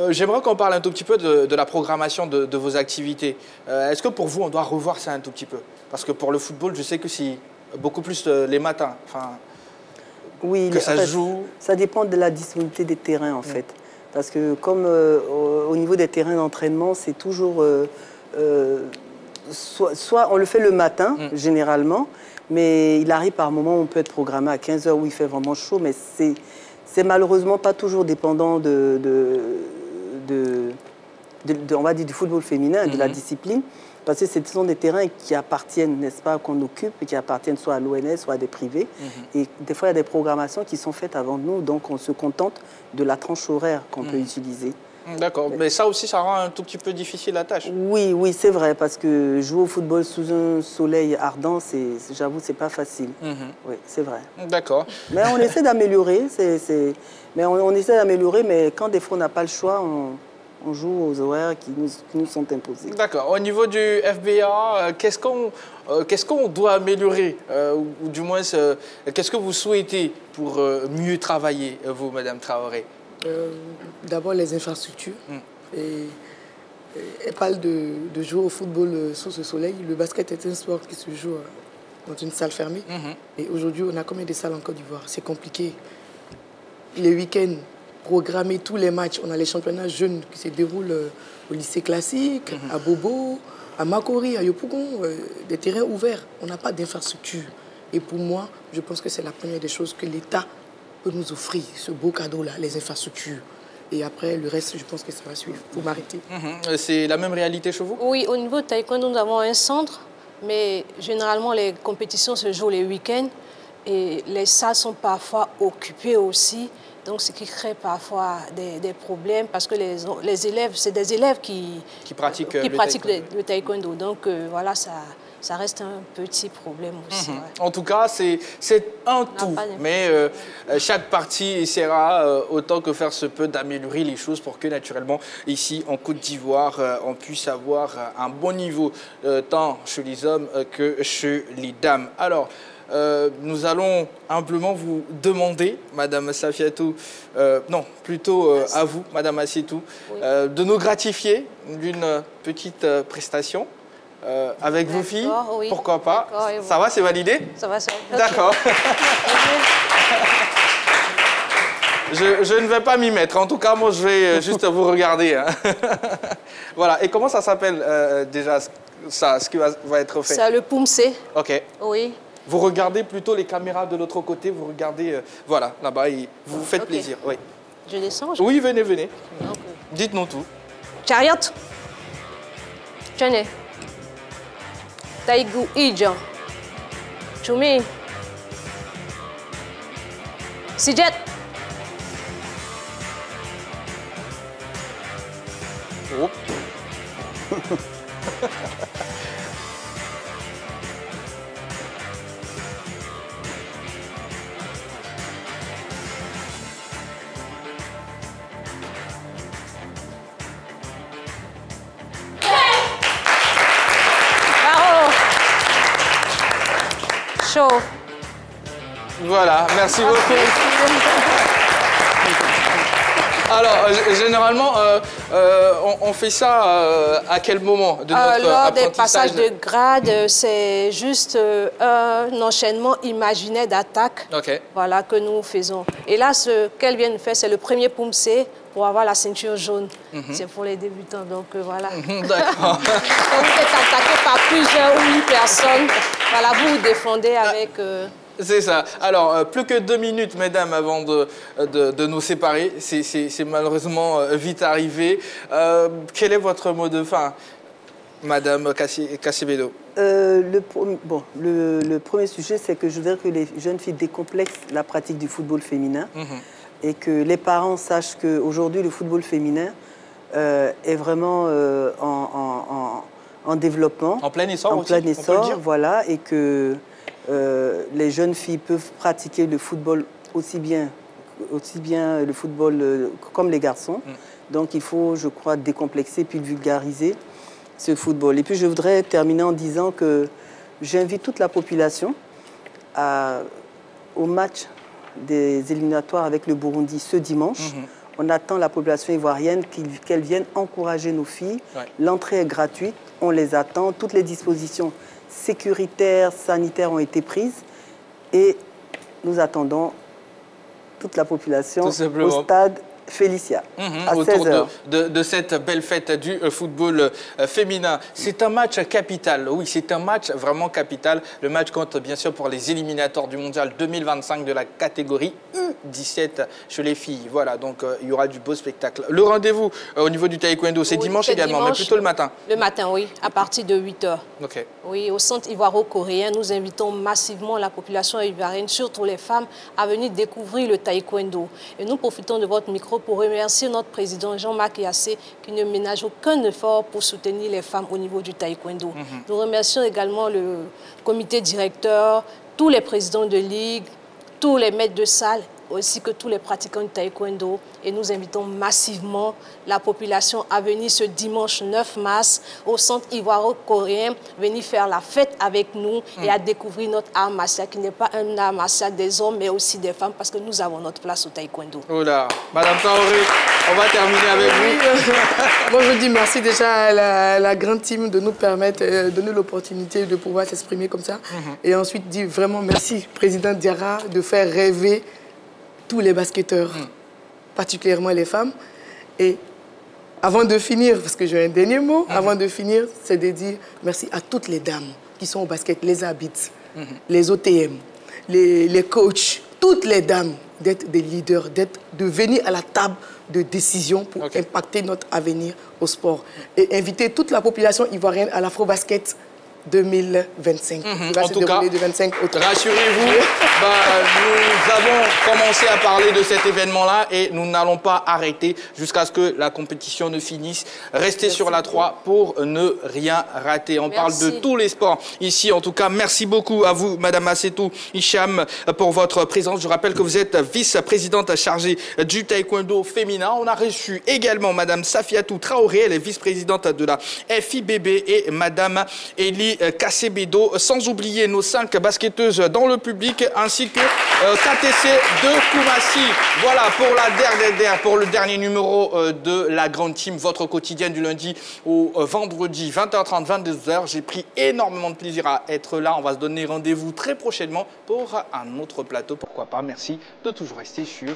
j'aimerais qu'on parle un tout petit peu de la programmation de vos activités. Est-ce que pour vous, on doit revoir ça un tout petit peu? Parce que pour le football, je sais que c'est beaucoup plus les matins. Enfin, Oui, que ça joue. Ça dépend de la disponibilité des terrains, en fait. Parce que comme au niveau des terrains d'entraînement, c'est toujours... soit on le fait le matin, généralement, mais il arrive par moment où on peut être programmé à 15 h où il fait vraiment chaud, mais c'est malheureusement pas toujours dépendant on va dire, du football féminin, de la discipline, parce que ce sont des terrains qui appartiennent, n'est-ce pas, qu'on occupe, et qui appartiennent soit à l'ONS, soit à des privés. Et des fois, il y a des programmations qui sont faites avant nous, donc on se contente de la tranche horaire qu'on peut utiliser. D'accord, mais ça aussi, ça rend un tout petit peu difficile la tâche. Oui, oui, c'est vrai, parce que jouer au football sous un soleil ardent, j'avoue, c'est pas facile. Oui, c'est vrai. D'accord. Mais on essaie d'améliorer, on essaie d'améliorer, mais quand des fois on n'a pas le choix, on joue aux horaires qui nous sont imposés. D'accord. Au niveau du FBA, qu'est-ce qu'on doit améliorer ou du moins, qu'est-ce que vous souhaitez pour mieux travailler, vous, Madame Traoré? D'abord, les infrastructures. Elle parle de jouer au football sous ce soleil. Le basket est un sport qui se joue dans une salle fermée. Et aujourd'hui, on a combien de salles en Côte d'Ivoire? C'est compliqué. Les week-ends, programmer tous les matchs. On a les championnats jeunes qui se déroulent au lycée classique, à Bobo, à Makori, à Yopougon, des terrains ouverts. On n'a pas d'infrastructure. Et pour moi, je pense que c'est la première des choses que l'État peut nous offrir, ce beau cadeau-là, les infrastructures. Et après, le reste, je pense que ça va suivre. Pour m'arrêter. C'est la même réalité chez vous? Oui, au niveau de taekwondo, nous avons un centre, mais généralement, les compétitions se jouent les week-ends et les salles sont parfois occupées aussi. Donc, ce qui crée parfois des problèmes parce que les élèves, c'est des élèves qui pratiquent le taekwondo. Donc, voilà, ça reste un petit problème aussi. En tout cas, c'est un tout. Mais chaque partie essaiera autant que faire se peut d'améliorer les choses pour que, naturellement, ici, en Côte d'Ivoire, on puisse avoir un bon niveau, tant chez les hommes que chez les dames. Alors, nous allons humblement vous demander, Madame Safiatou, non, plutôt à vous, Madame Assietou, de nous gratifier d'une petite prestation. Avec vos filles, pourquoi pas? Ça va, c'est validé? Ça va, c'est validé. D'accord. Je ne vais pas m'y mettre. En tout cas, moi, je vais juste vous regarder. Hein. Voilà. Et comment ça s'appelle déjà, ce qui va être fait? C'est le poumsé. OK. Oui. Vous regardez plutôt les caméras de l'autre côté. Vous regardez, voilà, là-bas, et vous faites plaisir. Oui. Je descends? Oui, venez, venez. Dites-nous tout. Chariot. Tenez. Taïgou Ijan. Choumi. Sijet. Oh. Chaud. Voilà, merci beaucoup. Alors, généralement, on fait ça à quel moment de notre lors des apprentissage? passages de grade, c'est juste un enchaînement imaginaire d'attaques voilà, que nous faisons. Et là, ce qu'elle vient de faire, c'est le premier poumsé pour avoir la ceinture jaune. C'est pour les débutants, donc voilà. D'accord. Quand vous êtes attaqué par plusieurs ou une personne, voilà, vous vous défendez avec... C'est ça. Alors, plus que 2 minutes, mesdames, avant de nous séparer. C'est malheureusement vite arrivé. Quel est votre mot de fin, Madame Kassibedo? Le premier sujet, c'est que je voudrais que les jeunes filles décomplexent la pratique du football féminin et que les parents sachent qu'aujourd'hui, le football féminin est vraiment en développement. En plein essor en aussi, plein on peut le essor, dire. voilà, et que les jeunes filles peuvent pratiquer le football aussi bien le football comme les garçons. Donc il faut, je crois, décomplexer puis vulgariser ce football. Et puis je voudrais terminer en disant que j'invite toute la population au match des éliminatoires avec le Burundi ce dimanche. On attend la population ivoirienne qu'elle vienne encourager nos filles. L'entrée est gratuite, on les attend. Toutes les dispositions sécuritaires, sanitaires ont été prises et nous attendons toute la population au stade Félicia, à autour 16h. De cette belle fête du football féminin. C'est un match capital, oui, c'est un match vraiment capital. Le match compte bien sûr pour les éliminatoires du mondial 2025 de la catégorie U17 chez les filles. Voilà, donc il y aura du beau spectacle. Le rendez-vous au niveau du taekwondo, c'est dimanche également, mais plutôt le matin. Le matin, oui, à partir de 8h. Ok. Oui, au centre ivoiro-coréen, nous invitons massivement la population ivoirienne, surtout les femmes, à venir découvrir le taekwondo. Et nous profitons de votre micro pour remercier notre président Jean-Marc Yassé qui ne ménage aucun effort pour soutenir les femmes au niveau du taekwondo. Nous remercions également le comité directeur, tous les présidents de ligue, tous les maîtres de salle, ainsi que tous les pratiquants de taekwondo. Et nous invitons massivement la population à venir ce dimanche 9 mars au centre ivoiro-coréen, venir faire la fête avec nous et à découvrir notre art martial, qui n'est pas un art martial des hommes, mais aussi des femmes, parce que nous avons notre place au taekwondo. Oh là, Madame Traoré, on va terminer avec vous. Moi, je dis merci déjà à la grande team de nous permettre, de donner l'opportunité de pouvoir s'exprimer comme ça. Et ensuite, dire vraiment merci, Président Diarra, de faire rêver tous les basketteurs, particulièrement les femmes. Et avant de finir, parce que j'ai un dernier mot, avant de finir, c'est de dire merci à toutes les dames qui sont au basket, les arbitres, les OTM, les coachs, toutes les dames, d'être des leaders, de venir à la table de décision pour impacter notre avenir au sport. Et inviter toute la population ivoirienne à l'Afro-Basket 2025. En tout cas, rassurez-vous, nous avons commencé à parler de cet événement-là et nous n'allons pas arrêter jusqu'à ce que la compétition ne finisse. Restez sur la 3 pour ne rien rater. On parle de tous les sports ici. En tout cas, merci beaucoup à vous, Madame Assetou Hicham, pour votre présence. Je rappelle que vous êtes vice-présidente chargée du taekwondo féminin. On a reçu également Madame Safiatou Traoré, elle est vice-présidente de la FIBB, et Madame Elie Kassebedo, sans oublier nos 5 basketteuses dans le public, ainsi que KTC de Koumassi. Voilà pour le dernier numéro de la grande team, votre quotidienne du lundi au vendredi, 20h30, 22h. J'ai pris énormément de plaisir à être là. On va se donner rendez-vous très prochainement pour un autre plateau. Pourquoi pas. Merci de toujours rester sur